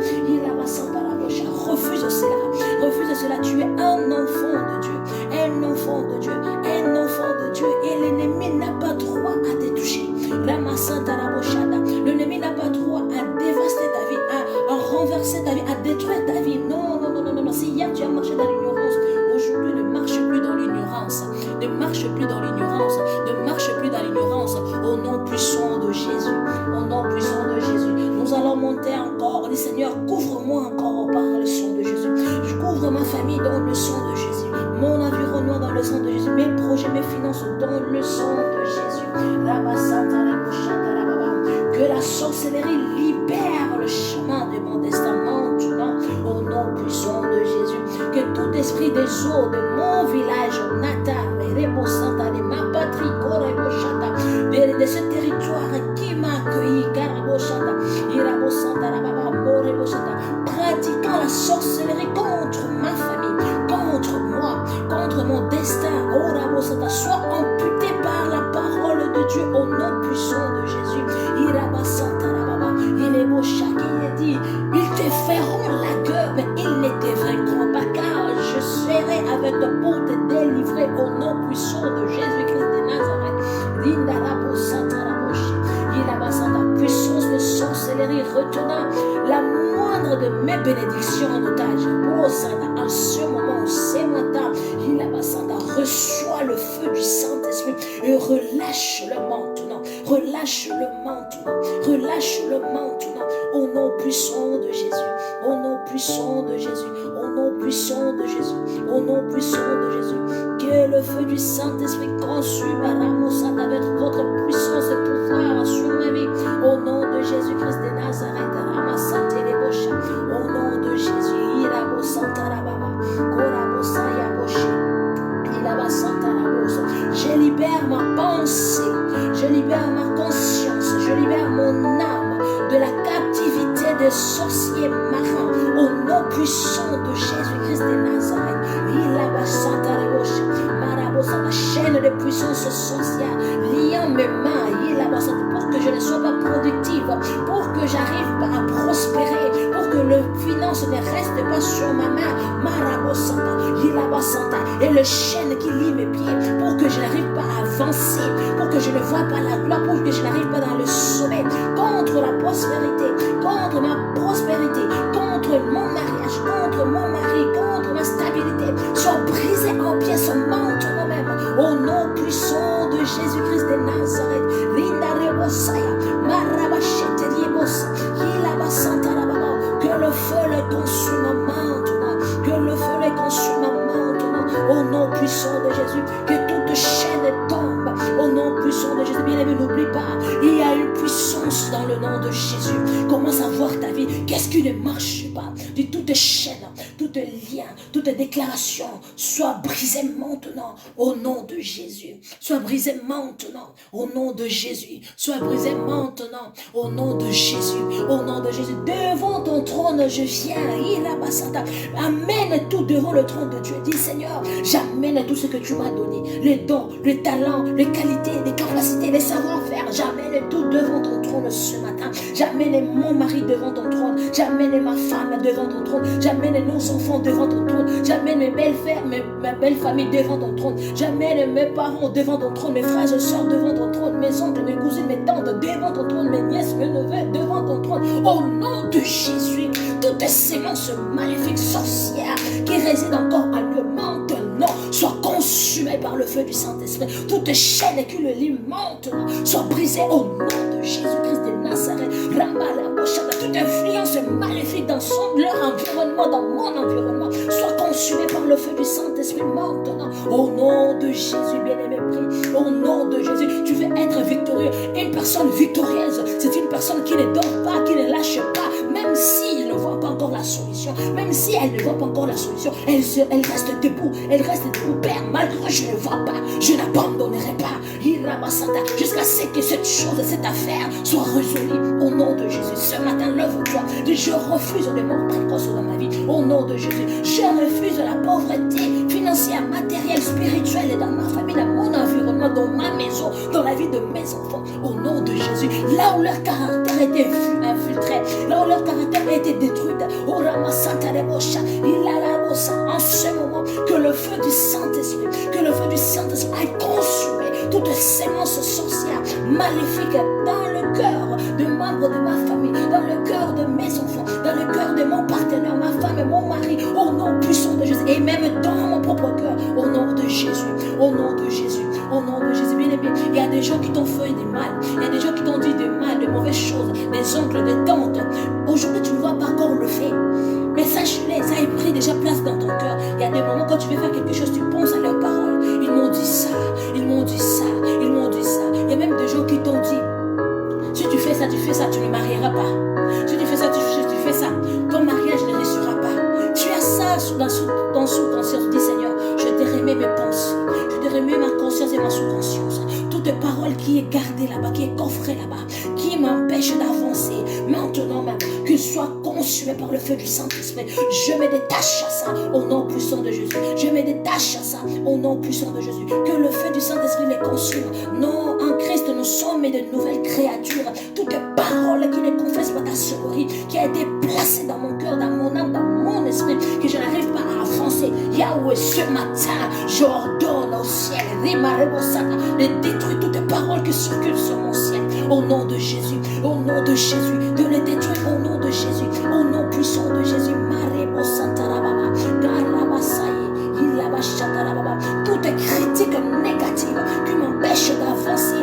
Refuse cela. Refuse cela. Tu es un enfant de Dieu. Un enfant de Dieu. Un enfant de Dieu. Et l'ennemi n'a pas droit à te toucher. L'ennemi n'a pas droit à dévaster ta vie, à renverser ta vie, à détruire ta vie. Non, non, non, non, non. Si hier tu as marché dans l'ignorance, aujourd'hui ne marche plus dans l'ignorance. Ne marche plus dans l'ignorance. Ne marche plus dans l'ignorance. Au nom puissant de Jésus. Au nom puissant de Jésus. Nous allons monter encore. Dis Seigneur, couvre-moi encore par le sang de Jésus. Je couvre ma famille dans le sang de Jésus. Mon environnement dans le sang de Jésus. Mes projets, mes finances dans le sang de Jésus. Que la sorcellerie libère le chemin de mon destin maintenant au nom puissant de Jésus. Que tout esprit des eaux de mon village natal, de ma patrie, de ce territoire qui m'a accueilli, pratiquant la sorcellerie contre ma famille, contre moi, contre mon destin, soit amputé par la parole de Dieu au nom puissant de Jésus. Ils te feront la gueule, mais ils ne te vaincront pas, car je serai avec toi pour te délivrer au nom puissant de Jésus-Christ de Nazareth. La puissance de sorcellerie retenant la moindre de mes bénédictions en otage. En ce moment, ce matin, reçois le feu du Saint-Esprit et relâche-le maintenant. Relâche-le maintenant. Relâche-le maintenant. puissant de Jésus, au nom puissant de Jésus, au nom puissant de Jésus, au nom puissant de Jésus. Que le feu du Saint-Esprit consume avec votre puissance et pouvoir sur ma vie. Au nom de Jésus-Christ de Nazareth, au nom de Jésus, je libère ma pensée, je libère ma conscience, je libère mon âme de la captivité des sorciers marins. Au nom puissant de Jésus-Christ de Nazareth, la chaîne de puissance sorcière liant mes mains, pour que je ne sois pas productive, pour que j'arrive pas à prospérer, pour que le finance ne reste pas sur ma main, et le chaîne qui lie mes pieds, pour que je n'arrive pas à avancer, pour que je ne vois pas la gloire, pour que je n'arrive pas dans le sommet, contre la prospérité, contre ma prospérité, contre mon mariage, contre mon mari, contre ma stabilité, soit brisé en pièces maintenant même, au nom puissant de Jésus-Christ de Nazareth. Que le feu le consume maintenant, que le feu le consume maintenant, au nom puissant de Jésus, que toute chaîne tombe, au nom puissant de Jésus. Bien aimé, n'oublie pas, il y a une puissance dans le nom de Jésus. Commence à voir ta vie, qu'est-ce qui ne marche pas, de toute chaîne, tout lien, toute déclaration soit brisée maintenant au nom de Jésus. Soit brisée maintenant au nom de Jésus. Soit brisée maintenant au nom de Jésus. Au nom de Jésus. Devant ton trône, je viens. Amène tout devant le trône de Dieu. Dis Seigneur, j'amène tout ce que tu m'as donné. Les dons, les talents, les qualités, les capacités, les savoir-faire. J'amène tout devant ton trône ce matin. J'amène mon mari devant ton trône. J'amène ma femme devant ton trône. J'amène nos enfants devant ton trône. J'amène mes belles frères, ma belle famille devant ton trône. J'amène mes parents devant ton trône, mes frères et soeurs devant ton trône, mes oncles, mes cousines, mes tantes devant ton trône, mes nièces, mes neveux devant ton trône. Au nom de Jésus, toutes sémences maléfiques sorcières qui résident encore en eux maintenant soient consumées par le feu du Saint-Esprit. Toutes chaînes qui le lient maintenant soient brisées au nom de Jésus-Christ de Nazareth. Toute influence maléfique dans leur environnement, dans mon environnement, soit consumée par le feu du Saint-Esprit maintenant. Au nom de Jésus, bien-aimé, prie. Au nom de Jésus, tu veux être victorieux. Une personne victorieuse, c'est une personne qui ne dort pas, qui ne lâche pas, même s'il ne voit pas encore la solution, même si elle ne voit pas encore la solution, elle reste debout, Père, malgré que je ne vois pas, je n'abandonnerai pas, jusqu'à ce que cette chose, cette affaire soit résolue. Au nom de Jésus, ce matin, lève-toi, je refuse de mort précoce dans ma vie. Au nom de Jésus, je refuse la pauvreté financière, matérielle, spirituelle dans ma famille, dans mon environnement, dans ma maison, dans la vie de mes enfants. Au nom de Jésus, là où leur caractère était infiltré, là où leur caractère a été détruit, en ce moment, que le feu du Saint-Esprit, aille consumer toute sémence sorcière maléfique dans le cœur de membres de ma famille, dans le cœur de mes enfants, dans le cœur de mon partenaire, ma femme et mon mari, au nom puissant de Jésus, et même dans mon propre cœur, au nom de Jésus, au nom de Jésus, au nom de Jésus. Bien aimé, il y a des gens qui t'ont fait du mal, il y a des gens qui t'ont dit du mal, de mauvaises choses, des oncles, des tantes. Aujourd'hui, tu ne vois pas encore le fait. Mais sache-les, ça a pris déjà place dans ton cœur. Il y a des moments quand tu veux faire quelque chose, tu penses à leurs paroles. Ils m'ont dit ça, ils m'ont dit ça, ils m'ont dit ça. Il y a même des gens qui t'ont dit, si tu fais ça, tu ne marieras pas. Si tu fais ça, tu fais ça, ton mariage ne réussira pas. Tu as ça dans sous-conscience. Dis Seigneur, je t'ai remis mes pensées, je t'ai remis ma conscience et ma sous-conscience. Toute parole qui est gardée là-bas, qui est coffrée là-bas, qui m'empêche d'avancer, maintenant même, qu'il soit consumé par le feu du Saint-Esprit. Je me détache à ça au nom puissant de Jésus. Je me détache à ça au nom puissant de Jésus. Que le feu du Saint-Esprit les consume. Non, en Christ, nous sommes de nouvelles créatures. Toute parole qui ne confesse pas ta sauverie, qui a été placée dans mon cœur, dans mon âme, dans mon esprit, que je n'arrive pas à avancer. Yahweh, ce matin, j'ordonne au ciel, de détruire toutes les paroles qui circulent sur mon ciel. Au nom de Jésus, au nom de Jésus, de les détruire au nom de Jésus, au nom puissant de Jésus. Toute critique négative qui m'empêche d'avancer,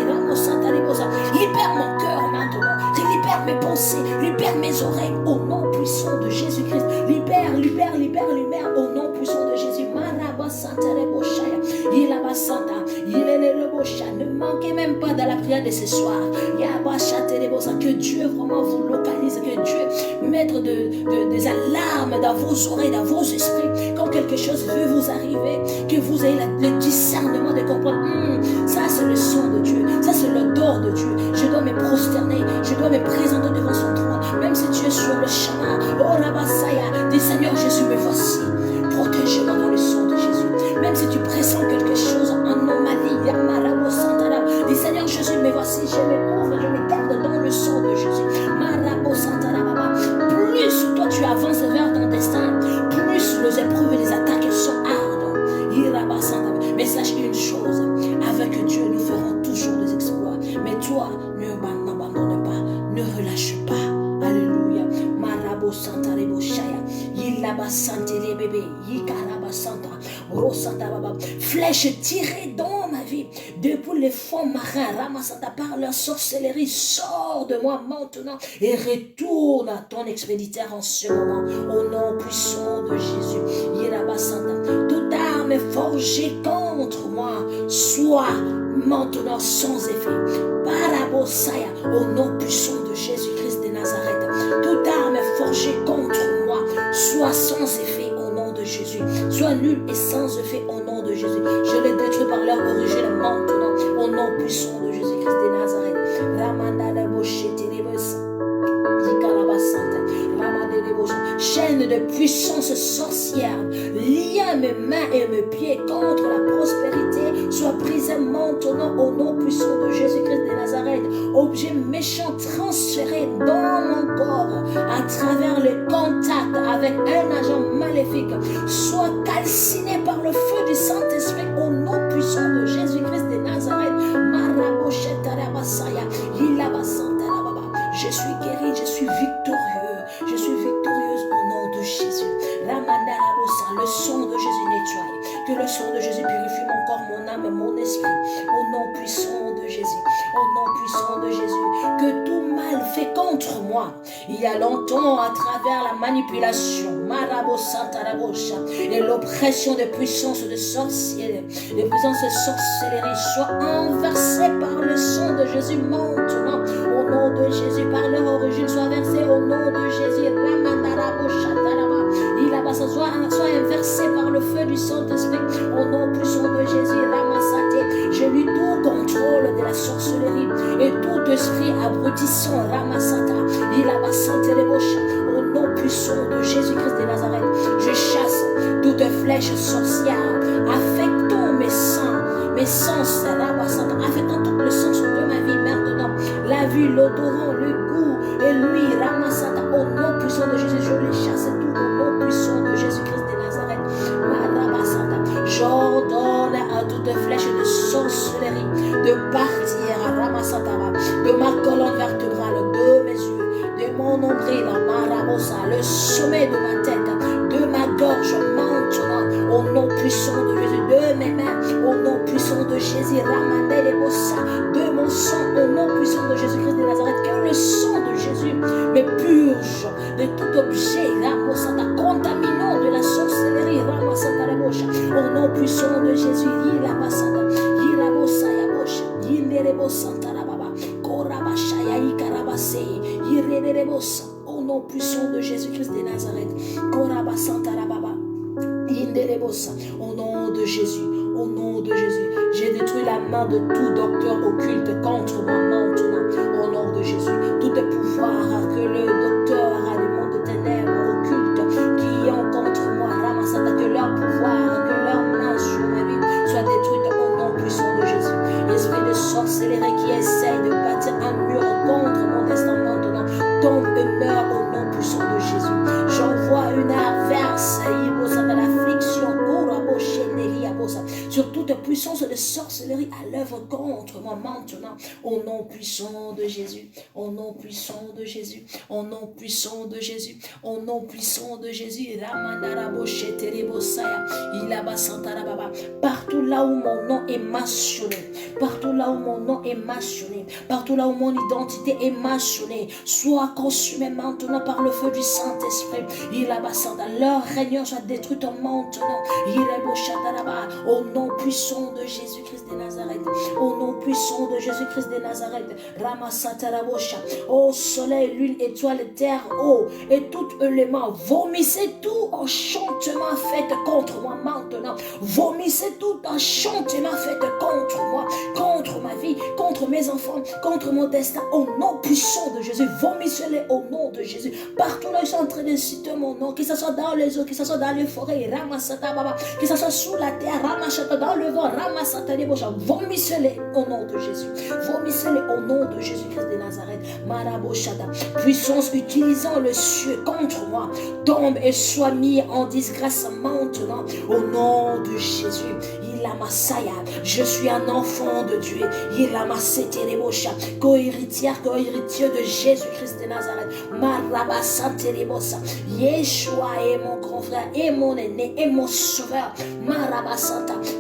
libère mon cœur maintenant, libère mes pensées, libère mes oreilles au nom puissant de Jésus-Christ. Libère, libère, libère, libère au nom puissant de Jésus. Ne manquez même pas dans la prière de ce soir. Que Dieu vraiment vous localise, que Dieu mette des alarmes dans vos oreilles, dans vos esprits. Quand quelque chose veut vous arriver, que vous ayez le discernement de comprendre, ça c'est le son de Dieu, ça c'est l'odeur de Dieu. Je dois me prosterner, je dois me présenter devant son trône. Même si tu es sur le chemin, oh Rabasaya, dis Seigneur Jésus, me voici. Protège-moi dans le son de Jésus. Même si tu pressens quelque chose, anomalie, Yamarabo Santana, dis Seigneur Jésus, me voici, je me ouvre, je me garde dans le son de Jésus. Marabo Santana Baba. Plus toi tu avances vers ton destin, plus les épreuves et les attaques sont ardentes. Iraba Santana. Mais sache une chose, avec Dieu nous ferons toujours des exploits. Mais toi, n'abandonne pas, ne relâche pas. Alléluia. Marabo Santana Shaya. Yilaba Santele bébé. Yikaraba Santa. Rosanta Baba. Flèche tirée dans ma vie. Depuis les fonds marins, Ramasata par leur sorcellerie, sors de moi maintenant et retourne à ton expéditeur en ce moment. Au nom puissant de Jésus. Yilaba Santa. Toute arme forgée contre moi soit maintenant sans effet. Parabosaya, au nom puissant de Jésus-Christ de Nazareth. Toute arme forgée contre moi soit sans effet au nom de Jésus. Soit nulle et sans effet au nom de Jésus. Je les détruis par leur origine maintenant au nom puissant de Jésus-Christ de Nazareth. Ramanda Boshete Lebos. Chaîne de puissance sorcière, liant mes mains et mes pieds contre la prospérité, soit brisée maintenant au nom puissant de Jésus-Christ de Nazareth. Objet méchant transféré dans mon corps à travers le contact avec un agent maléfique, soit calciné par le feu du Saint-Esprit au nom puissant de Jésus-Christ de Nazareth. Je suis guéri, je suis victorieux. Je suis victorieuse au nom de Jésus. Le sang de Jésus nettoie. Que le sang de Jésus purifie mon corps, mon âme, mon esprit. Au nom puissant de Jésus. Au nom puissant de Jésus. Que tout mal fait contre moi, il y a longtemps, à travers la manipulation, et l'oppression des puissances de sorciers, les puissances de sorcellerie, soit inversées par le sang de Jésus maintenant. Au nom de Jésus, par leur origine, soit versée au nom de Jésus. Soit inversé par le feu du Saint-Esprit. Au nom puissant de Jésus, Ramasate. Je lui tout contrôle de la sorcellerie et tout esprit abrutissant, Ramasata. Au nom puissant de Jésus-Christ de Nazareth, je chasse toute flèche sorcière affectant mes sens, affectant tout le sens de ma vie maintenant. La vue, l'odorant, le goût et l'huile, Ramasata. Au nom puissant de Jésus, je les chasse tout au nom puissant de Jésus-Christ de Nazareth. J'ordonne à toute flèche de sorcellerie de partir à Ramasatara, de ma colonne vertébrale, de mes yeux, de mon nombril, le sommet de ma tête, de ma gorge maintenant, au nom puissant de Jésus, de mes mains, au nom puissant de Jésus, de mon sang, au nom puissant de Jésus-Christ de Nazareth, que le sang de Jésus me purge de tout objet, contaminant de la sorcellerie, au nom puissant de Jésus, au nom puissant de Jésus-Christ de Nazareth, au nom de Jésus, au nom de Jésus, j'ai détruit la main de tout docteur occulte contre moi maintenant, au nom de Jésus, tout le pouvoir que le docteur a le monde de ténèbres occulte qui ont contre moi, Ramasata, que leur pouvoir, que leur main sur ma vie soit détruite au nom puissant de Jésus. L'esprit de sorcellerie qui essaye de bâtir un mur contre mon destin maintenant, tombe et meurt au nom puissant de Jésus. J'envoie une averse, l'affliction, sur toute toute puissance de sorcellerie à l'œuvre contre moi maintenant. Au nom puissant de Jésus, au nom puissant de Jésus, au nom puissant de Jésus, au nom puissant de Jésus. Partout là où mon nom est mentionné, partout là où mon nom est mentionné, partout là où mon identité est mentionnée, soit consumé maintenant par le feu du Saint-Esprit. Leur règne soit détruit maintenant. Au nom puissant de Jésus-Christ de Nazareth, au nom puissant de Jésus-Christ de Nazareth, ô soleil, lune, étoile, terre, eau et tout élément, vomissez tout enchantement fait contre moi maintenant. Vomissez tout enchantement fait contre moi, contre ma vie, contre mes enfants, contre mon destin, au nom puissant de Jésus. Vomissez-les au nom de Jésus. Partout là, ils sont en train de citer mon nom, que ce soit dans les eaux, que ce soit dans les forêts, que ce soit sous la terre, dans le vent, vomissez-les au nom de Jésus. Vomissez-les au nom de Jésus-Christ de Nazareth. Puissance utilisant le cieux contre moi, tombe et soit mis en disgrâce maintenant au nom de Jésus. Je suis un enfant de Dieu. Co-héritier de Jésus-Christ de Nazareth. Yeshua est mon grand frère, et mon aîné, et mon sauveur.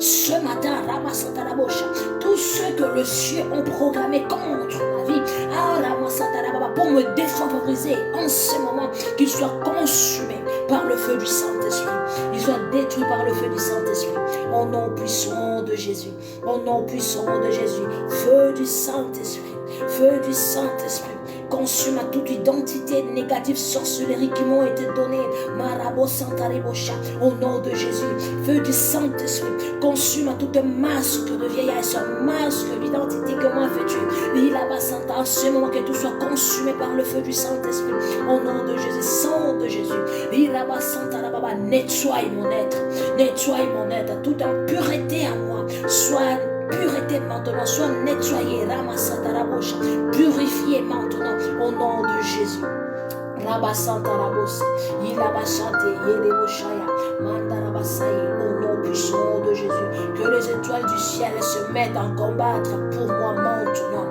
Ce matin, tous ceux que le ciel ont programmé contre ma vie, pour me défavoriser en ce moment, qu'ils soient consumés par le feu du Saint-Esprit. Ils soient détruits par le feu du Saint-Esprit. Au nom puissant de Jésus. Au nom puissant de Jésus. Feu du Saint-Esprit. Feu du Saint-Esprit. Consume à toute identité négative, sorcellerie qui m'ont été données. Au nom de Jésus. Feu du Saint-Esprit. Consume à toute masque de vieillesse, masque d'identité que moi vêtu. En ce moment que tout soit consumé par le feu du Saint-Esprit. Au nom de Jésus. Sang de Jésus. Nettoie mon être. Nettoie mon être. Toute impureté en moi. Soit pureté maintenant, soit nettoyé, purifié maintenant au nom de Jésus. Au nom puissant de Jésus, que les étoiles du ciel se mettent en combattre pour moi maintenant.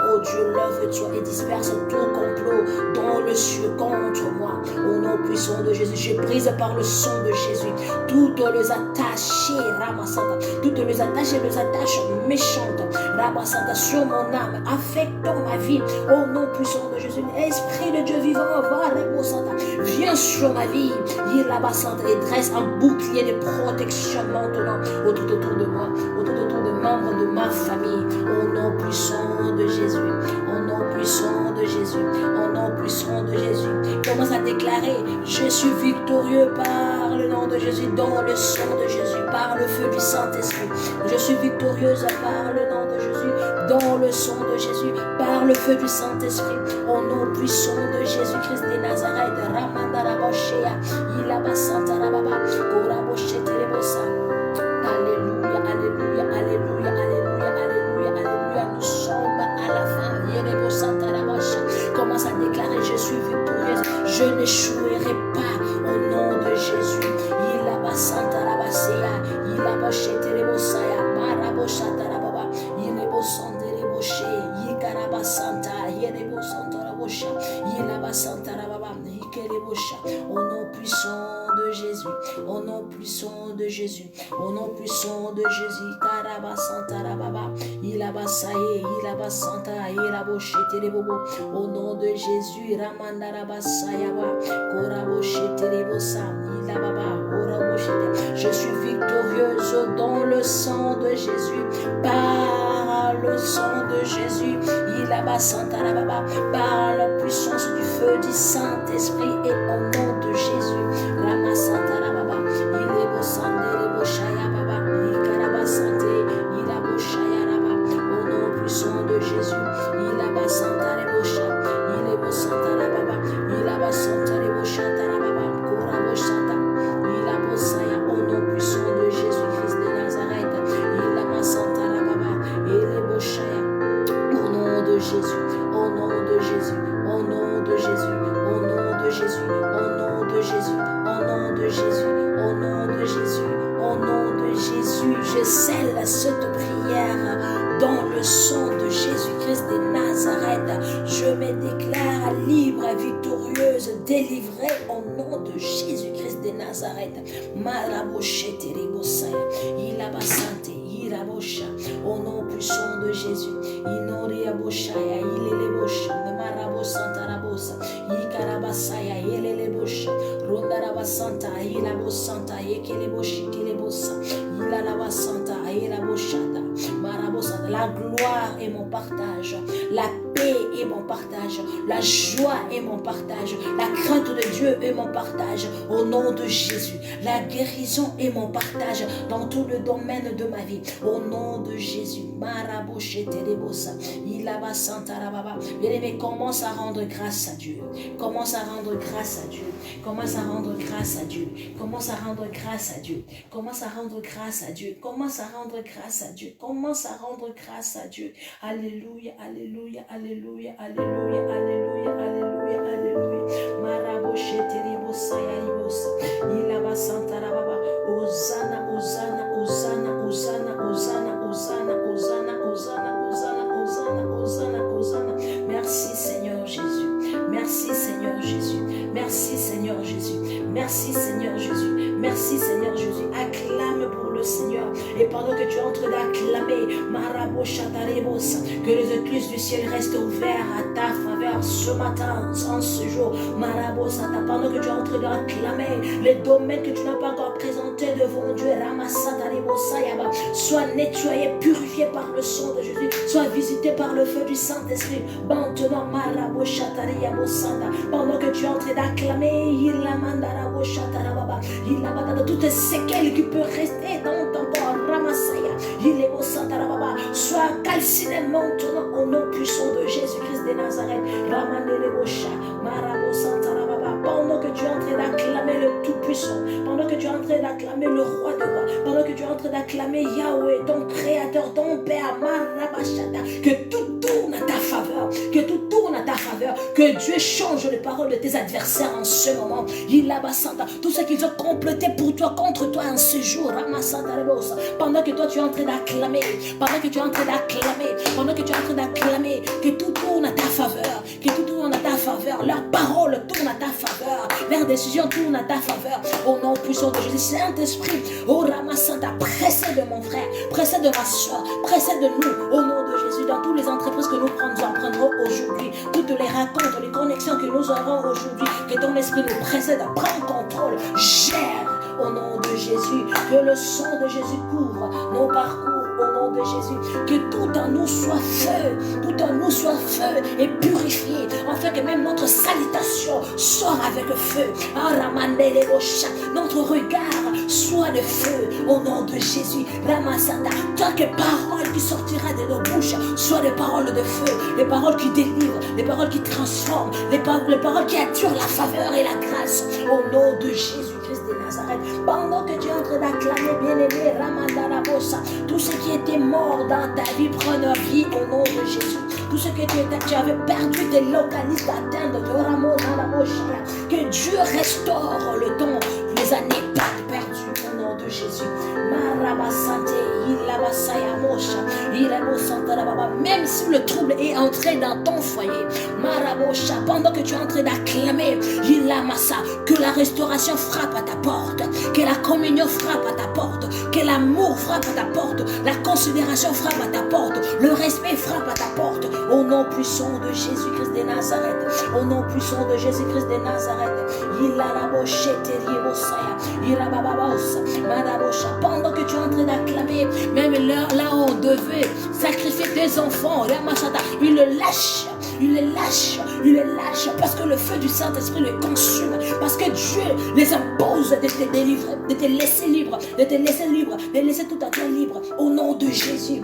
Oh Dieu, lève-toi et disperse tout complot dans le ciel contre moi. Au nom puissant de Jésus, je brise par le sang de Jésus toutes les attaches, toutes les attaches et les attaches méchantes sur mon âme, affectant ma vie. Au nom puissant de Jésus, Esprit de Dieu vivant, viens sur ma vie, et dresse un bouclier de protection maintenant autour de moi, autour des membres de ma famille. Au nom puissant de Jésus, au nom puissant de Jésus, au nom puissant de Jésus. Commence à déclarer: je suis victorieux par le nom de Jésus, dans le sang de Jésus, par le feu du Saint-Esprit. Je suis victorieuse par le nom de Jésus, dans le sang de Jésus, par le feu du Saint-Esprit. Au nom puissant de Jésus-Christ de Nazareth. Alléluia, alléluia, alléluia, alléluia, alléluia, alléluia. Nous sommes à la fin. Commence à déclarer: je suis victorieuse, je n'échouerai pas au nom de Jésus. Au nom puissant de Jésus, au nom puissant de Jésus, au nom puissant de Jésus, au nom de Jésus, je suis victorieuse dans le sang de Jésus, par le sang de Jésus, par la puissance du feu du Saint-Esprit et au nom de Jésus. Au nom puissant de Jésus, au nom puissant de Jésus-Christ de Nazareth, au nom de Jésus, au nom de Jésus, au nom de Jésus, au nom de Jésus, au nom de Jésus. chose délivrée au nom de Jésus-Christ de Nazareth. Au nom puissant de Jésus. La gloire est mon partage. La paix est mon partage. La joie est mon partage. La crainte de Dieu est mon partage. Au nom de Jésus. La guérison est mon partage dans tout le domaine de ma vie. Au nom de Jésus. Bien-aimé, commence à rendre grâce à Dieu. Commence à rendre grâce à Dieu. Commence à rendre grâce à Dieu. Commence à rendre grâce à Dieu. Commence à rendre grâce à Dieu. Commence à rendre grâce à Dieu. Commence à rendre grâce à Dieu. Alléluia, alléluia, alléluia, alléluia, alléluia, alléluia, alléluia. Maraboshe teribos ayaribos. Ilaba santarababa. Hosanna, Hosanna, Hosanna, Hosanna, Hosanna, Hosanna, Hosanna, Hosanna, Hosanna, Hosanna, Hosanna, Hosanna. Merci Seigneur Jésus. Merci Seigneur Jésus. Merci Seigneur Jésus. Merci Seigneur Jésus. Merci Seigneur Jésus. Acclame pour le Seigneur. Et pendant que tu es en train d'acclamer, que les écluses du ciel restent ouvertes à ta faveur ce matin, en ce jour. Pendant que tu es en train d'acclamer les domaines que tu n'as pas encore présentés devant Dieu, sois nettoyé, purifié par le sang de Jésus, sois visité par le feu du Saint-Esprit. Maintenant, pendant que tu es en train d'acclamer, il a toutes les séquelles qui peuvent rester dans ton corps. Sois calciné maintenant au nom puissant de Jésus-Christ de Nazareth. Pendant que tu es en train d'acclamer le Tout-Puissant, pendant que tu es en train d'acclamer le Roi de Rois, pendant que tu es en train d'acclamer Yahweh, ton Créateur, ton Père, que tout tourne à ta faveur, que tout tourne à ta faveur, que Dieu change les paroles de tes adversaires en ce moment. Tout ce qu'ils ont comploté pour toi, contre toi en ce jour, pendant que toi tu es en train d'acclamer, pendant que tu es en train d'acclamer, pendant que tu es en train d'acclamer, que tout tourne à ta faveur, que tout tourne à ta faveur, leurs paroles tournent à ta faveur, leurs décisions tournent à ta faveur, au nom puissant de Jésus. Saint-Esprit, oh Ramasanta, précède mon frère, précède ma soeur, précède nous, au nom de Jésus, dans toutes les entreprises que nous prendrons aujourd'hui, toutes les rencontres, les connexions que nous aurons aujourd'hui, que ton esprit nous précède, prends contrôle, gère, au nom de Jésus, que le sang de Jésus couvre nos parcours, au nom de Jésus, que tout en nous soit feu, tout en nous soit feu et purifié, afin que même notre salutation sort avec feu. Notre regard soit de feu, au nom de Jésus. Ramasanda, tant que parole qui sortira de nos bouches soit des paroles de feu, des paroles qui délivrent, des paroles qui transforment, les paroles qui attirent la faveur et la grâce, au nom de Jésus-Christ de Nazareth. Pendant que tu es en train d'acclamer, bien-aimé, Ramandarabosa, tout ce qui était mort dans ta vie prend leur vie au nom de Jésus. Tout ce que tu avais perdu, tes localistes d'atteindre, que Dieu restaure le temps, les années perdues au nom de Jésus. Même si le trouble est entré dans ton foyer, pendant que tu es en train d'acclamer, que la restauration frappe à ta porte, que la communion frappe à ta porte, que l'amour frappe à ta porte, la considération frappe à ta porte, le respect frappe à ta porte, au nom puissant de Jésus-Christ de Nazareth, au nom puissant de Jésus-Christ de Nazareth. Pendant que tu es en train d'acclamer, même là où on devait sacrifier tes enfants, il le lâche. Il les lâche parce que le feu du Saint-Esprit les consume, parce que Dieu les impose de te délivrer, de te laisser libre, de laisser tout à toi libre, au nom de Jésus.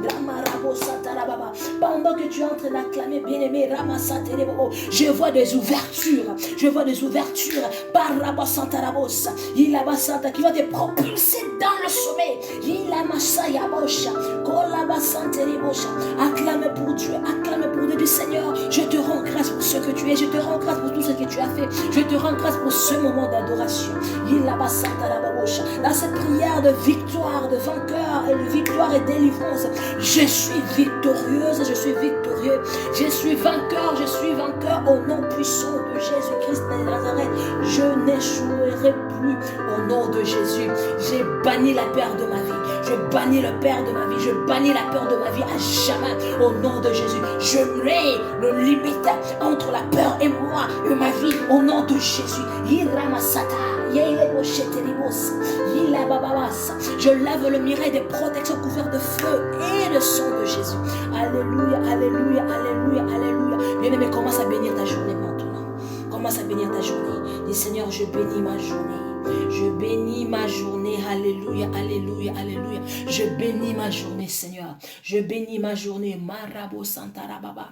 Pendant que tu es en train d'acclamer, bien-aimé, je vois des ouvertures, par qui va te propulser dans le sommet. Acclame pour Dieu, du Seigneur. Je Je te rends grâce pour ce que tu es. Je te rends grâce pour tout ce que tu as fait. Je te rends grâce pour ce moment d'adoration. Dans cette prière de victoire, de vainqueur et de victoire et délivrance, je suis victorieuse, je suis victorieux. Je suis vainqueur au nom puissant de Jésus-Christ de Nazareth. Je n'échouerai plus au nom de Jésus. J'ai banni la peur de ma vie. Je bannis le peur de ma vie. Je bannis la peur de ma vie à jamais au nom de Jésus. Je mets le limite entre la peur et moi et ma vie au nom de Jésus. Je lève le mireille des protections couvertes de feu et de sang de Jésus. Alléluia, alléluia, alléluia, alléluia. Bien-aimé, commence à bénir ta journée maintenant. Commence à bénir ta journée. Dis Seigneur, je bénis ma journée. Je bénis ma journée. Alléluia, alléluia, alléluia. Je bénis ma journée, Seigneur. Je bénis ma journée. Marabo Santarababa.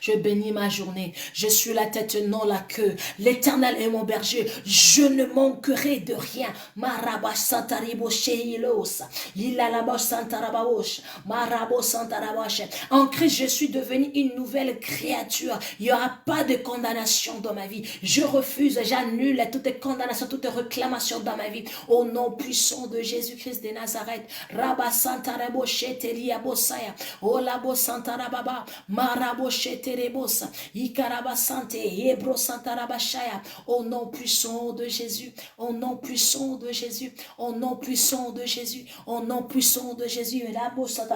Je bénis ma journée. Je suis la tête, non la queue. L'Éternel est mon berger. Je ne manquerai de rien. Maraba Santaribo Sheilos. Ilalabo Santarabaosh. Marabo Santarabaosh. En Christ, je suis devenue une nouvelle créature. Il n'y aura pas de condamnation dans ma vie. Je refuse, j'annule toute condamnation, toute réclamation dans ma vie. Au nom puissant de Jésus-Christ de Nazareth. Rabba Santarabo Shetelia Bosaya. Olabo Santarababa. Marabo Terebosa, Ikaraba Sante, Ebro Santarabashaya, au nom puissant de Jésus, au nom puissant de Jésus, au nom puissant de Jésus, au nom puissant de Jésus. Et là,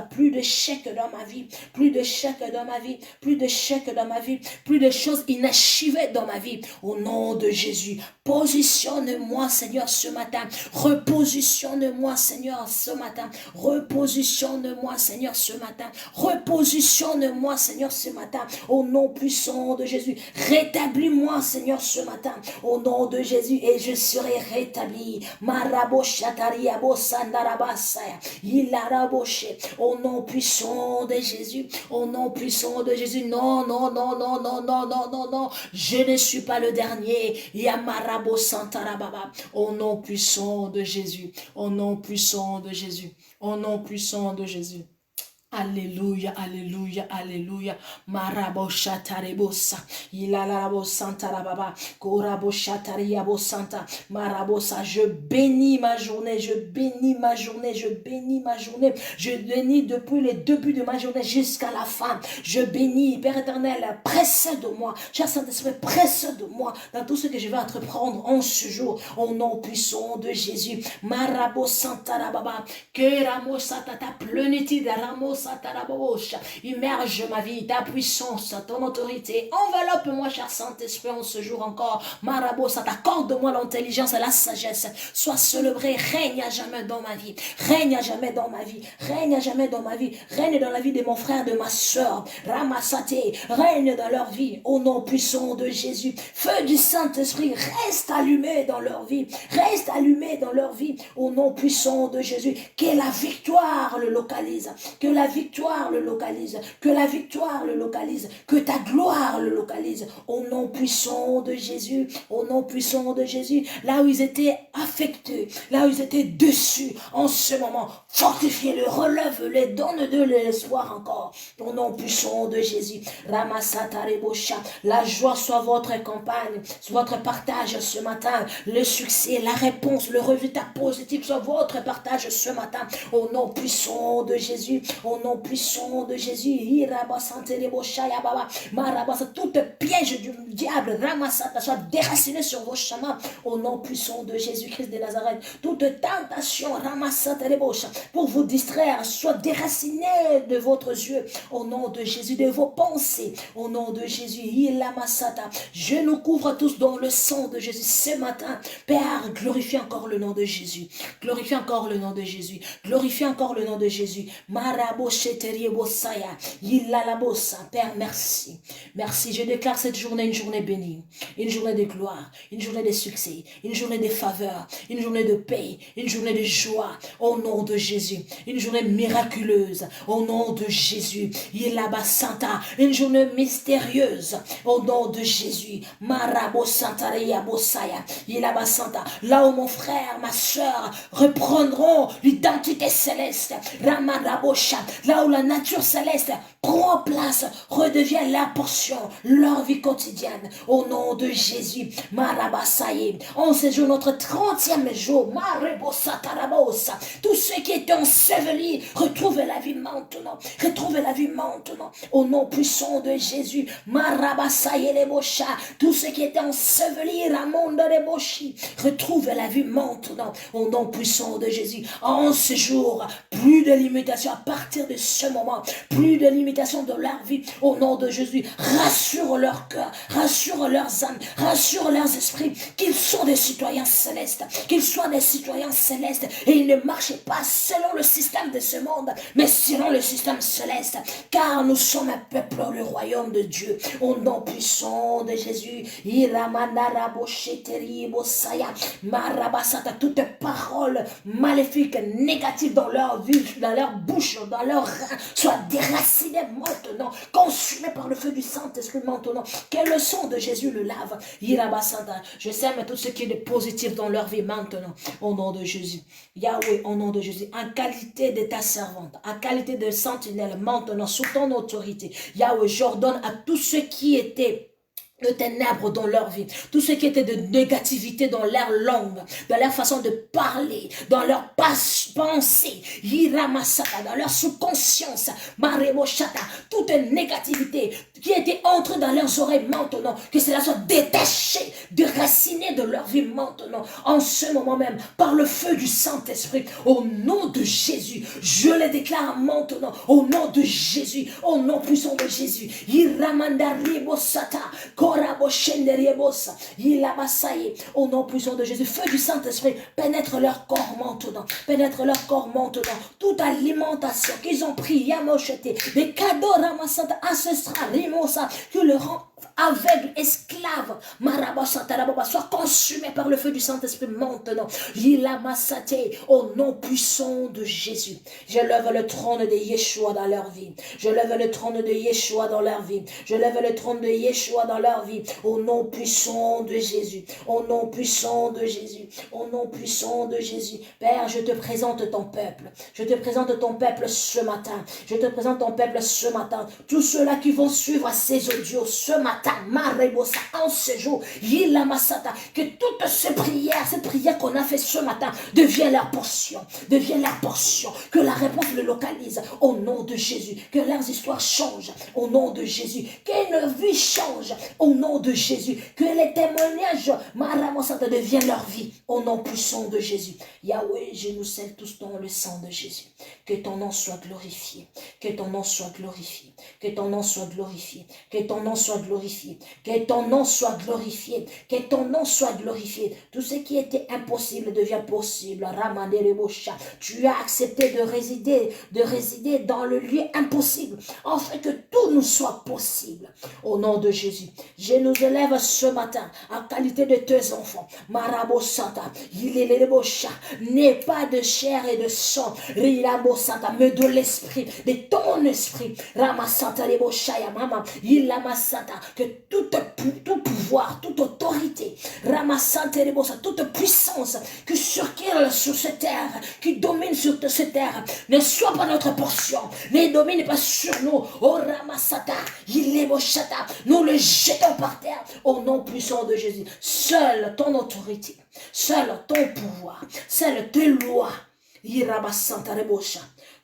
plus de chèques dans ma vie, plus de chèques dans ma vie, plus de chèques dans ma vie, plus de choses inachevées dans ma vie, au nom de Jésus. Positionne-moi, Seigneur, ce matin. Repositionne-moi, Seigneur, ce matin. Repositionne-moi, Seigneur, ce matin. Repositionne-moi, Seigneur, ce matin. Au nom puissant de Jésus. Rétablis-moi, Seigneur, ce matin. Au nom de Jésus. Et je serai rétabli. Maraboshatariabo sandarabasaya. Ilaraboshe. Au nom puissant de Jésus. Au nom puissant de Jésus. Non, non, non, non, non, non, non, non, non. Je ne suis pas le dernier. Yamarabo santarababa. Au nom puissant de Jésus. Au nom puissant de Jésus. Au nom puissant de Jésus. Alléluia, alléluia, alléluia. Marabo shatarebosa. Ilalabo santa rababa. Korabo shatariabo santa. Marabosa. Je bénis ma journée, je bénis ma journée, je bénis ma journée. Je bénis depuis le début de ma journée jusqu'à la fin. Je bénis, Père éternel, précède-moi. Cher Saint-Esprit, précède-moi dans tout ce que je vais entreprendre en ce jour. Au nom puissant de Jésus. Marabo santa rababa. Que ramo sata ta plénitude, ramo immerge ma vie, ta puissance, ton autorité. Enveloppe-moi, cher Saint-Esprit, en ce jour encore. Marabosa, accorde-moi l'intelligence et la sagesse. Sois célébré, règne à jamais dans ma vie. Règne à jamais dans ma vie. Règne à jamais dans ma vie. Règne dans la vie de mon frère, de ma soeur. Ramassate, règne dans leur vie. Au nom puissant de Jésus. Feu du Saint-Esprit, reste allumé dans leur vie. Reste allumé dans leur vie. Au nom puissant de Jésus. Que la victoire le localise. Que la victoire le localise, que la victoire le localise, que ta gloire le localise, au nom puissant de Jésus, au nom puissant de Jésus, là où ils étaient affectés, là où ils étaient dessus, en ce moment, fortifie-le, relève-les, donne-le l'espoir encore, au nom puissant de Jésus, Ramasatarebosha, la joie soit votre campagne, soit votre partage ce matin, le succès, la réponse, le résultat positif soit votre partage ce matin, au nom puissant de Jésus, au nom puissant de Jésus, tout piège du diable, Ramasata, soit déraciné sur vos chemins, au nom puissant de Jésus-Christ de Nazareth. Toute tentation, Ramasata, pour vous distraire, soit déracinée de votre yeux, au nom de Jésus, de vos pensées, au nom de Jésus, je nous couvre tous dans le sang de Jésus ce matin. Père, glorifie encore le nom de Jésus, glorifie encore le nom de Jésus, glorifie encore le nom de Jésus. Père, merci. Merci. Je déclare cette journée une journée bénie, une journée de gloire, une journée de succès, une journée de faveur, une journée de paix, une journée de joie, au nom de Jésus. Une journée miraculeuse, au nom de Jésus. Santa, une journée mystérieuse, au nom de Jésus. Marabo Santaria Bosaya, Santa, là où mon frère, ma soeur reprendront l'identité céleste. Ramarabosha, là où la nature céleste prend place, redevient la portion, leur vie quotidienne. Au nom de Jésus, Marabasaye, en ce jour, notre 30e jour, Marebosa, tous ceux qui étaient ensevelis, retrouvent la vie maintenant, retrouvent la vie maintenant. Au nom puissant de Jésus, Marabasaye les Bocha, tous ceux qui étaient ensevelis, Ramonde les Bochi, retrouvent la vie maintenant. Au nom puissant de Jésus, en ce jour, plus de limitation à partir de ce moment, plus de limitation de leur vie. Au nom de Jésus, rassure leur cœur, rassure leurs âmes, rassure leurs esprits, qu'ils sont des citoyens célestes, qu'ils soient des citoyens célestes et ils ne marchent pas selon le système de ce monde, mais selon le système céleste, car nous sommes un peuple du royaume de Dieu. Au nom puissant de Jésus, toute parole maléfique, négative dans leur vie, dans leur bouche, dans leur rein, soit déracinée maintenant, consumée par le feu du Saint-Esprit maintenant. Que le sang de Jésus le lave. Je sème tout ce qui est positif dans leur vie maintenant. Au nom de Jésus. Yahweh, au nom de Jésus. En qualité de ta servante, en qualité de sentinelle maintenant, sous ton autorité. Yahweh, j'ordonne à tous ceux qui étaient de ténèbres dans leur vie, tout ce qui était de négativité dans leur langue, dans leur façon de parler, dans leur pensée, dans leur sous-conscience, toute négativité qui était entrée dans leurs oreilles maintenant, que cela soit détaché, déraciné de leur vie maintenant, en ce moment même, par le feu du Saint-Esprit, au nom de Jésus, je les déclare maintenant, au nom de Jésus, au nom puissant de Jésus, au nom puissant de Jésus, feu du Saint-Esprit, pénètre leur corps maintenant, pénètre leur corps maintenant, toute alimentation qu'ils ont pris, Yamoshete, des cadeaux ramassata ancestrales, Rimosa, que le rend aveugle, esclave, Marabashatarababa, soit consumé par le feu du Saint-Esprit maintenant. Yilamasate, au nom puissant de Jésus. Je lève le trône de Yeshua dans leur vie. Je lève le trône de Yeshua dans leur vie. Je lève le trône de Yeshua dans leur vie. Au nom puissant de Jésus. Au nom puissant de Jésus. Au nom puissant de Jésus. Père, je te présente ton peuple. Je te présente ton peuple ce matin. Je te présente ton peuple ce matin. Tous ceux-là qui vont suivre ces audios ce matin. Marebosa, en ce jour, que toutes ces prières qu'on a fait ce matin deviennent leur portion, que la réponse le localise au nom de Jésus, que leurs histoires changent au nom de Jésus, que leur vie change au nom de Jésus, que les témoignages Marabosata deviennent leur vie au nom puissant de Jésus. Yahweh, je nous scelle tous dans le sang de Jésus, que ton nom soit glorifié, que ton nom soit glorifié, que ton nom soit glorifié, que ton nom soit glorifié, que ton nom soit glorifié, que ton nom soit glorifié. Tout ce qui était impossible devient possible. Tu as accepté de résider dans le lieu impossible, afin que tout nous soit possible. Au nom de Jésus, je nous élève ce matin en qualité de tes enfants. Marabosata, n'est pas de chair et de sang, mais de l'esprit, de ton esprit. Ramasata Reboshaya Mama, que tout pouvoir, toute autorité, toute puissance qui circule sur cette terre, qui domine sur cette terre, ne soit pas notre portion, ne domine pas sur nous. Oh Ramasata, nous le jetons par terre au nom puissant de Jésus. Seule ton autorité, seul ton pouvoir, seule tes lois,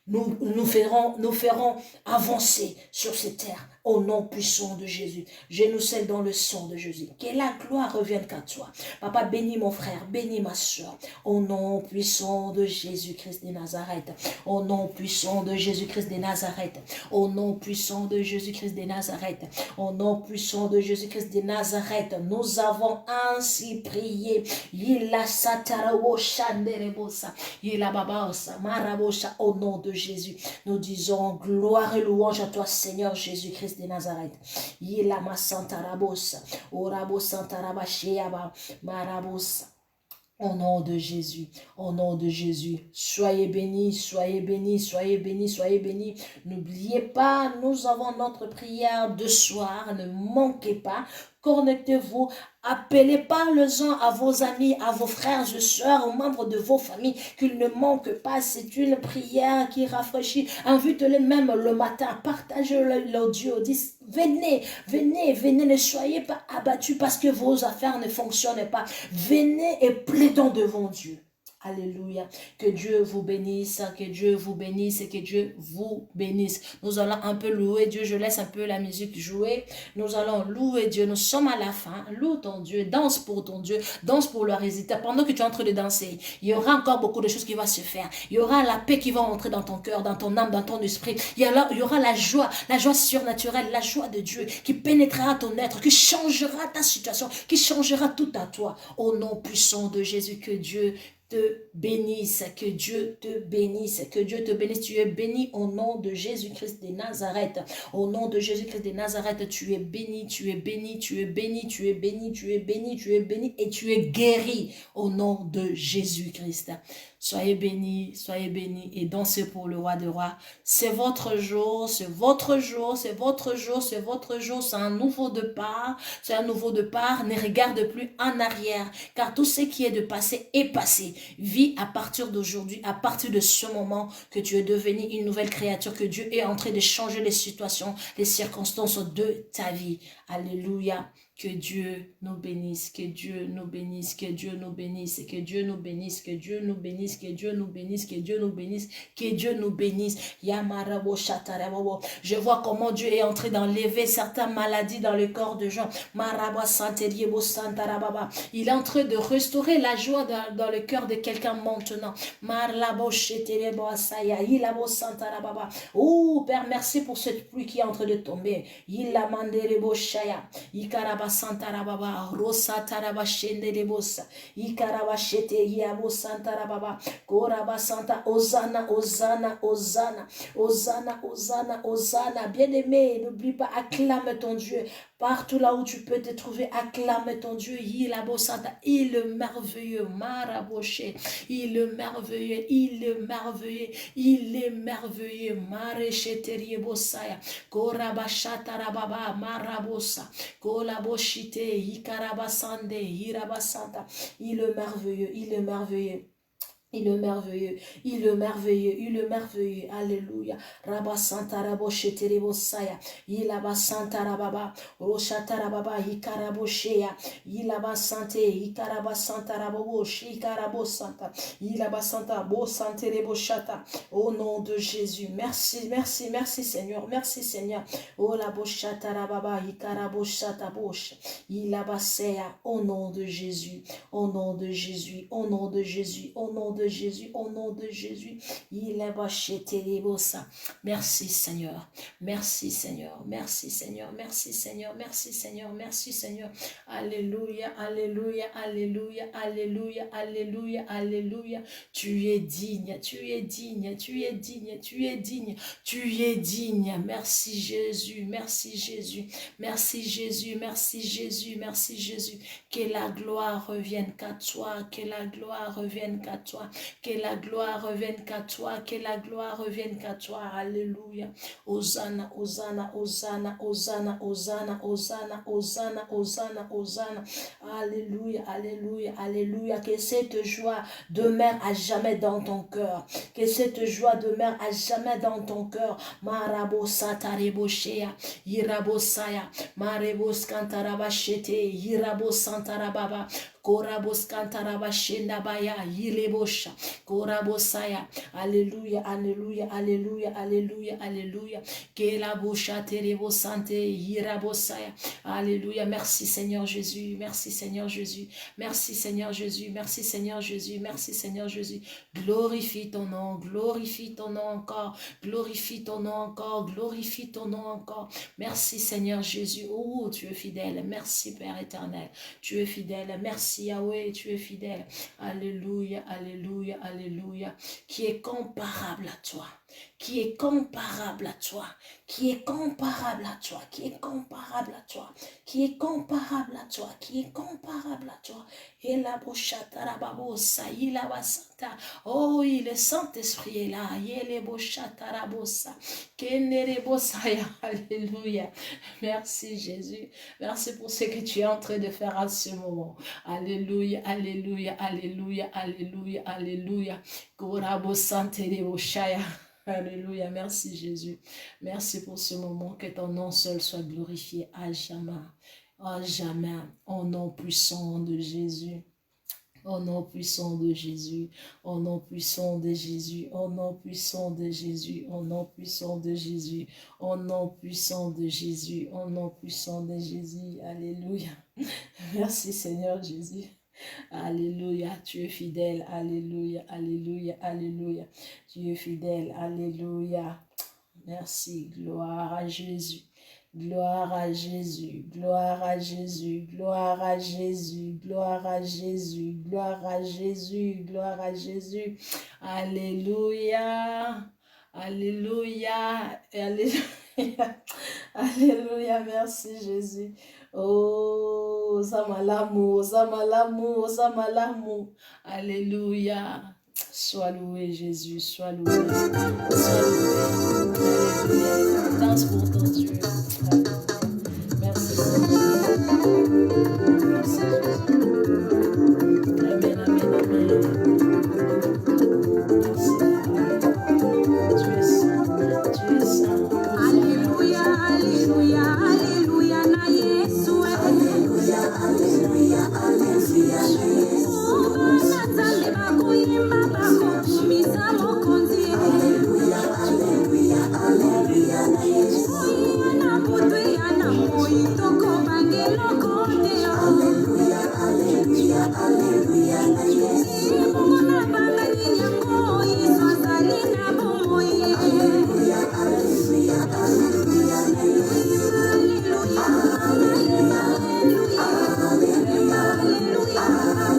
nous ferons avancer sur cette terre au nom puissant de Jésus. Je nous scelle dans le sang de Jésus. Que la gloire revienne qu'à toi. Papa, bénis mon frère, bénis ma soeur. Au nom puissant de Jésus-Christ de Nazareth. Au nom puissant de Jésus-Christ de Nazareth. Au nom puissant de Jésus-Christ de Nazareth. Au nom puissant de Jésus-Christ de Nazareth. Nous avons ainsi prié. Au nom de Jésus, nous disons gloire et louange à toi, Seigneur Jésus-Christ de Nazareth. Yila ma santa rabosa, o rabo santa rabasheaba, marabosa. Au nom de Jésus, au nom de Jésus, soyez bénis, soyez bénis, soyez bénis, soyez bénis. N'oubliez pas, nous avons notre prière de soir, ne manquez pas. Connectez-vous, appelez, parlez-en à vos amis, à vos frères et sœurs, aux membres de vos familles, qu'ils ne manquent pas. C'est une prière qui rafraîchit. Invite-les même le matin, partagez l'audio, dites, venez, venez, venez, ne soyez pas abattus parce que vos affaires ne fonctionnent pas. Venez et plaidons devant Dieu. Alléluia. Que Dieu vous bénisse, que Dieu vous bénisse et que Dieu vous bénisse. Nous allons un peu louer Dieu. Je laisse un peu la musique jouer. Nous allons louer Dieu. Nous sommes à la fin. Loue ton Dieu. Danse pour ton Dieu. Danse pour le résultat. Pendant que tu es en train de danser, il y aura encore beaucoup de choses qui vont se faire. Il y aura la paix qui va entrer dans ton cœur, dans ton âme, dans ton esprit. Il y aura la joie surnaturelle, la joie de Dieu qui pénétrera ton être, qui changera ta situation, qui changera tout à toi. Au nom puissant de Jésus, que Dieu te bénisse, que Dieu te bénisse, que Dieu te bénisse. Tu es béni au nom de Jésus-Christ de Nazareth. Au nom de Jésus-Christ de Nazareth, tu es béni, tu es béni, tu es béni, tu es béni, tu es béni, tu es béni et tu es guéri au nom de Jésus-Christ. Soyez bénis et dansez pour le roi des rois. C'est votre jour, c'est votre jour, c'est votre jour, c'est votre jour. C'est un nouveau départ, c'est un nouveau départ. Ne regarde plus en arrière, car tout ce qui est de passé est passé. Vis à partir d'aujourd'hui, à partir de ce moment que tu es devenu une nouvelle créature, que Dieu est en train de changer les situations, les circonstances de ta vie. Alléluia. Que Dieu nous bénisse, que Dieu nous bénisse, que Dieu nous bénisse, que Dieu nous bénisse, que Dieu nous bénisse, que Dieu nous bénisse, que Dieu nous bénisse, que Dieu nous bénisse. Je vois comment Dieu est en train d'enlever certaines maladies dans le corps de gens. Il est en train de restaurer la joie dans le cœur de quelqu'un maintenant. Oh Père, merci pour cette pluie qui est en train de tomber. Santarababa, Rosa Taraba Shende de Bossa, Ikaraba Shete Yabo Santarababa, Koraba Santa, Osana, Osana, Osana, Osana, Osana, Osana. Bien-aimé, n'oublie pas, acclame ton Dieu. Partout là où tu peux te trouver, acclame ton Dieu. Il est Santa, il est merveilleux, Maraboché, il est merveilleux, il est merveilleux, il est merveilleux, Marécheterie Bossaya, Koraba Shatarababa, Marabosa, Kolaboshite, Ikarabasande, Irabasanta, il est merveilleux, il est merveilleux. Il est merveilleux, il est merveilleux, il est merveilleux, alléluia. Rabba Santa Rabo Sheterebo Saya, Ilaba Santa Rababa, Roshata Rababa, Ikaraboshea, Ilaba Sante, Ikaraba Santa Rabo, Shikarabo Santa, Ilaba Santa, Bo Sante Rebo Shata, au nom de Jésus. Merci, merci, merci Seigneur, merci Seigneur. Oh la Boshata Rababa, Ikarabo Shata Bosh, Ilaba Sea, au nom de Jésus, au nom de Jésus, au nom de Jésus, au nom de Jésus, au nom de Jésus, il est bacheté les bossa. Merci Seigneur, merci Seigneur, merci Seigneur, merci Seigneur, merci Seigneur, merci Seigneur. Alléluia, alléluia, alléluia, alléluia, alléluia, alléluia. Tu es digne, tu es digne, tu es digne, tu es digne, tu es digne. Merci Jésus, merci Jésus, merci Jésus, merci Jésus, merci Jésus. Que la gloire revienne qu'à toi, que la gloire revienne qu'à toi. Que la gloire revienne qu'à toi, que la gloire revienne qu'à toi. Alléluia. Hosanna, Hosanna, Hosanna, Hosanna, Hosanna, Hosanna, Hosanna, Hosanna, Hosanna. Alléluia, alléluia, alléluia. Que cette joie demeure à jamais dans ton cœur. Que cette joie demeure à jamais dans ton cœur. Marabo satareboshea, irabosaya, marebos kantarabashete, irabo santarababa. Korabos kantaraba shenda baya yilebosha korabosaya. Alléluia, alléluia, alléluia, alléluia, alléluia. Que la boucha terebo sante yirabosaya. Alléluia. Merci Seigneur Jésus, merci Seigneur Jésus, merci Seigneur Jésus, merci Seigneur Jésus, merci Seigneur Jésus. Glorifie ton nom encore, glorifie ton nom encore, glorifie ton nom encore. Merci Seigneur Jésus. Oh, tu es fidèle. Merci Père éternel. Tu es fidèle. Merci Yahweh, tu es fidèle. Alléluia, alléluia, alléluia. Qui est comparable à toi. qui est comparable à toi, qui est comparable à toi, qui est comparable à toi, qui est comparable à toi, qui est comparable à toi. Et la bochata la babosa, il a basanta. Oh, le Saint-Esprit est là. Il est bochata la bossa. Kenere bosaya. Alléluia. Merci Jésus. Merci pour ce que tu es en train de faire à ce moment. Alléluia, alléluia, alléluia, alléluia, alléluia. Gorabo santere boshaya. Alléluia, merci Jésus. Merci pour ce moment, que ton nom seul soit glorifié à jamais. À jamais, au nom puissant de Jésus. Au nom puissant de Jésus, au nom puissant de Jésus, au nom puissant de Jésus, au nom puissant de Jésus, au nom puissant de Jésus, au nom puissant de Jésus. Alléluia. Merci Seigneur Jésus. Alléluia, tu es fidèle. Alléluia, alléluia, alléluia. Tu es fidèle. Alléluia. Merci, gloire à Jésus. Gloire à Jésus, gloire à Jésus, gloire à Jésus, gloire à Jésus, gloire à Jésus, gloire à Jésus. Alléluia, alléluia, alléluia, alléluia, merci Jésus. Oh, Zamalamu, Zamalamu, Zamalamu, alléluia. Sois loué Jésus, sois loué, sois loué. Alléluia, danse pour ton Dieu. Merci Seigneur. Merci Jésus. Amen, amen, amen. Merci. Tu es saint, tu es saint. Alléluia, alléluia, alléluia, na Yesu. Alléluia, alléluia, alléluia, na Yesu. Natambe bakuyimba bakukumisa mokonzi. Alléluia, alléluia, alléluia, na Yesu. Yana butu yana moi toko bangelo konde. Alléluia, alléluia, alléluia, na Yesu. Mona banga nyango iswazali na bomoi. Alléluia, alléluia, alléluia, na Yesu. Alléluia, alléluia, alléluia, alléluia,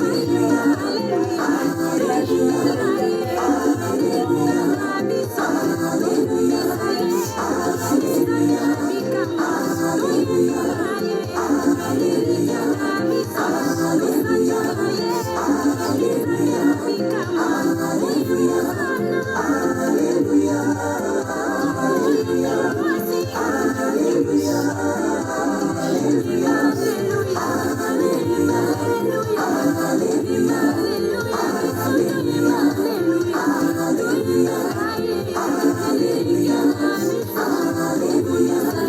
alléluia,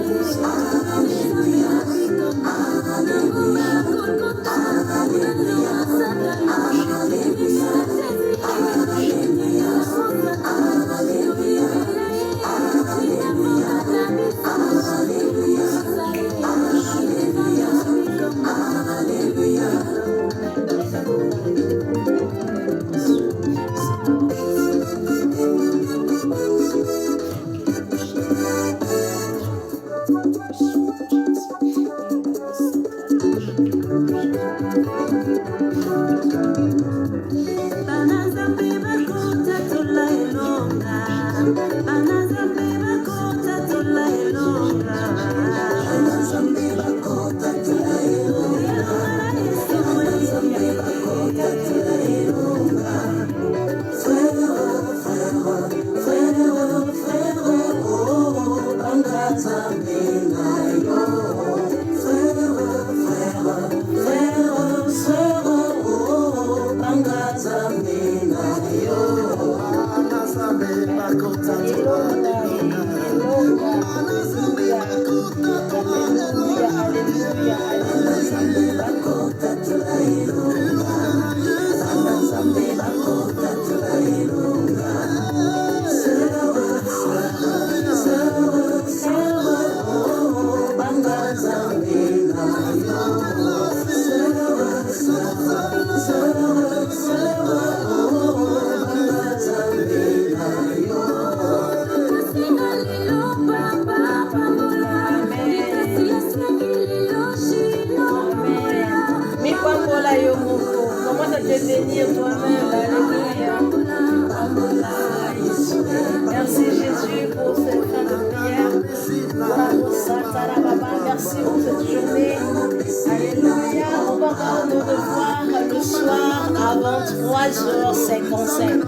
Commence à te bénir toi-même. Alléluia. Merci Jésus pour cette fin de prière. Merci pour cette journée. Alléluia. On va encore nous revoir le soir à 23h55.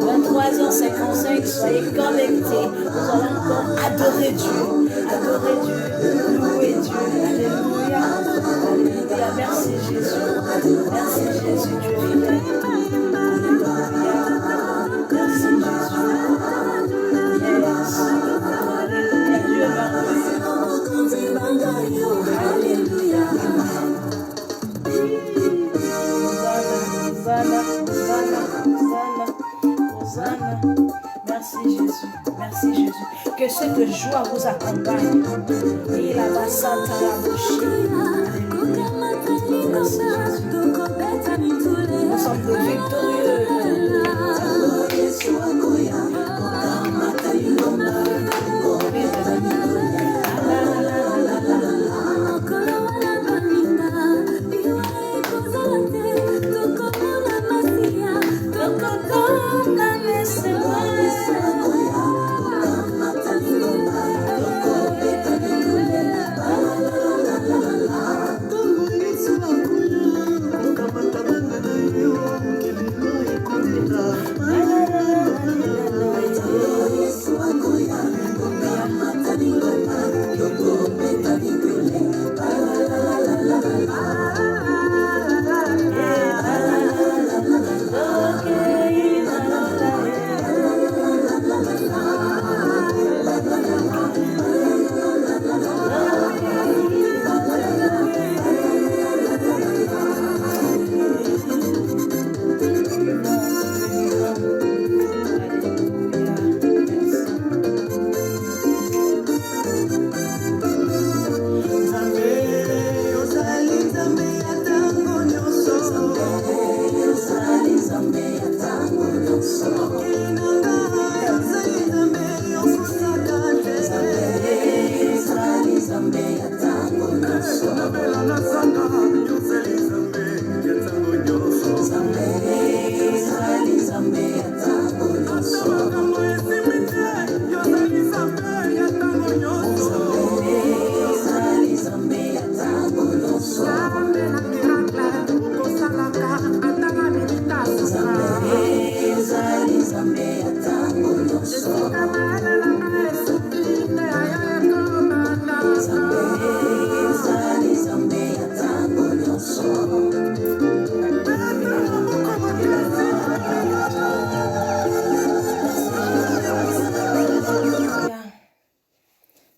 23h55, soyez connectés. Nous allons encore adorer Dieu. Adorer Dieu. Louer Dieu. Alléluia. Alléluia. Merci Jésus. Merci Jésus. Dieu est fidèle. Alléluia. Merci Jésus. Yes. Alléluia. Dieu est merveilleux. Alléluia. Hosanna, Hosanna, Hosanna, Hosanna. Merci Jésus, merci Jésus. Que cette joie vous accompagne. Il a passé à la bouche. Alléluia. Merci Jésus. Nous sommes victorieux.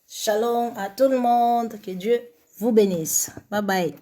Shalom à tout le monde. Que Dieu vous bénisse. Bye bye.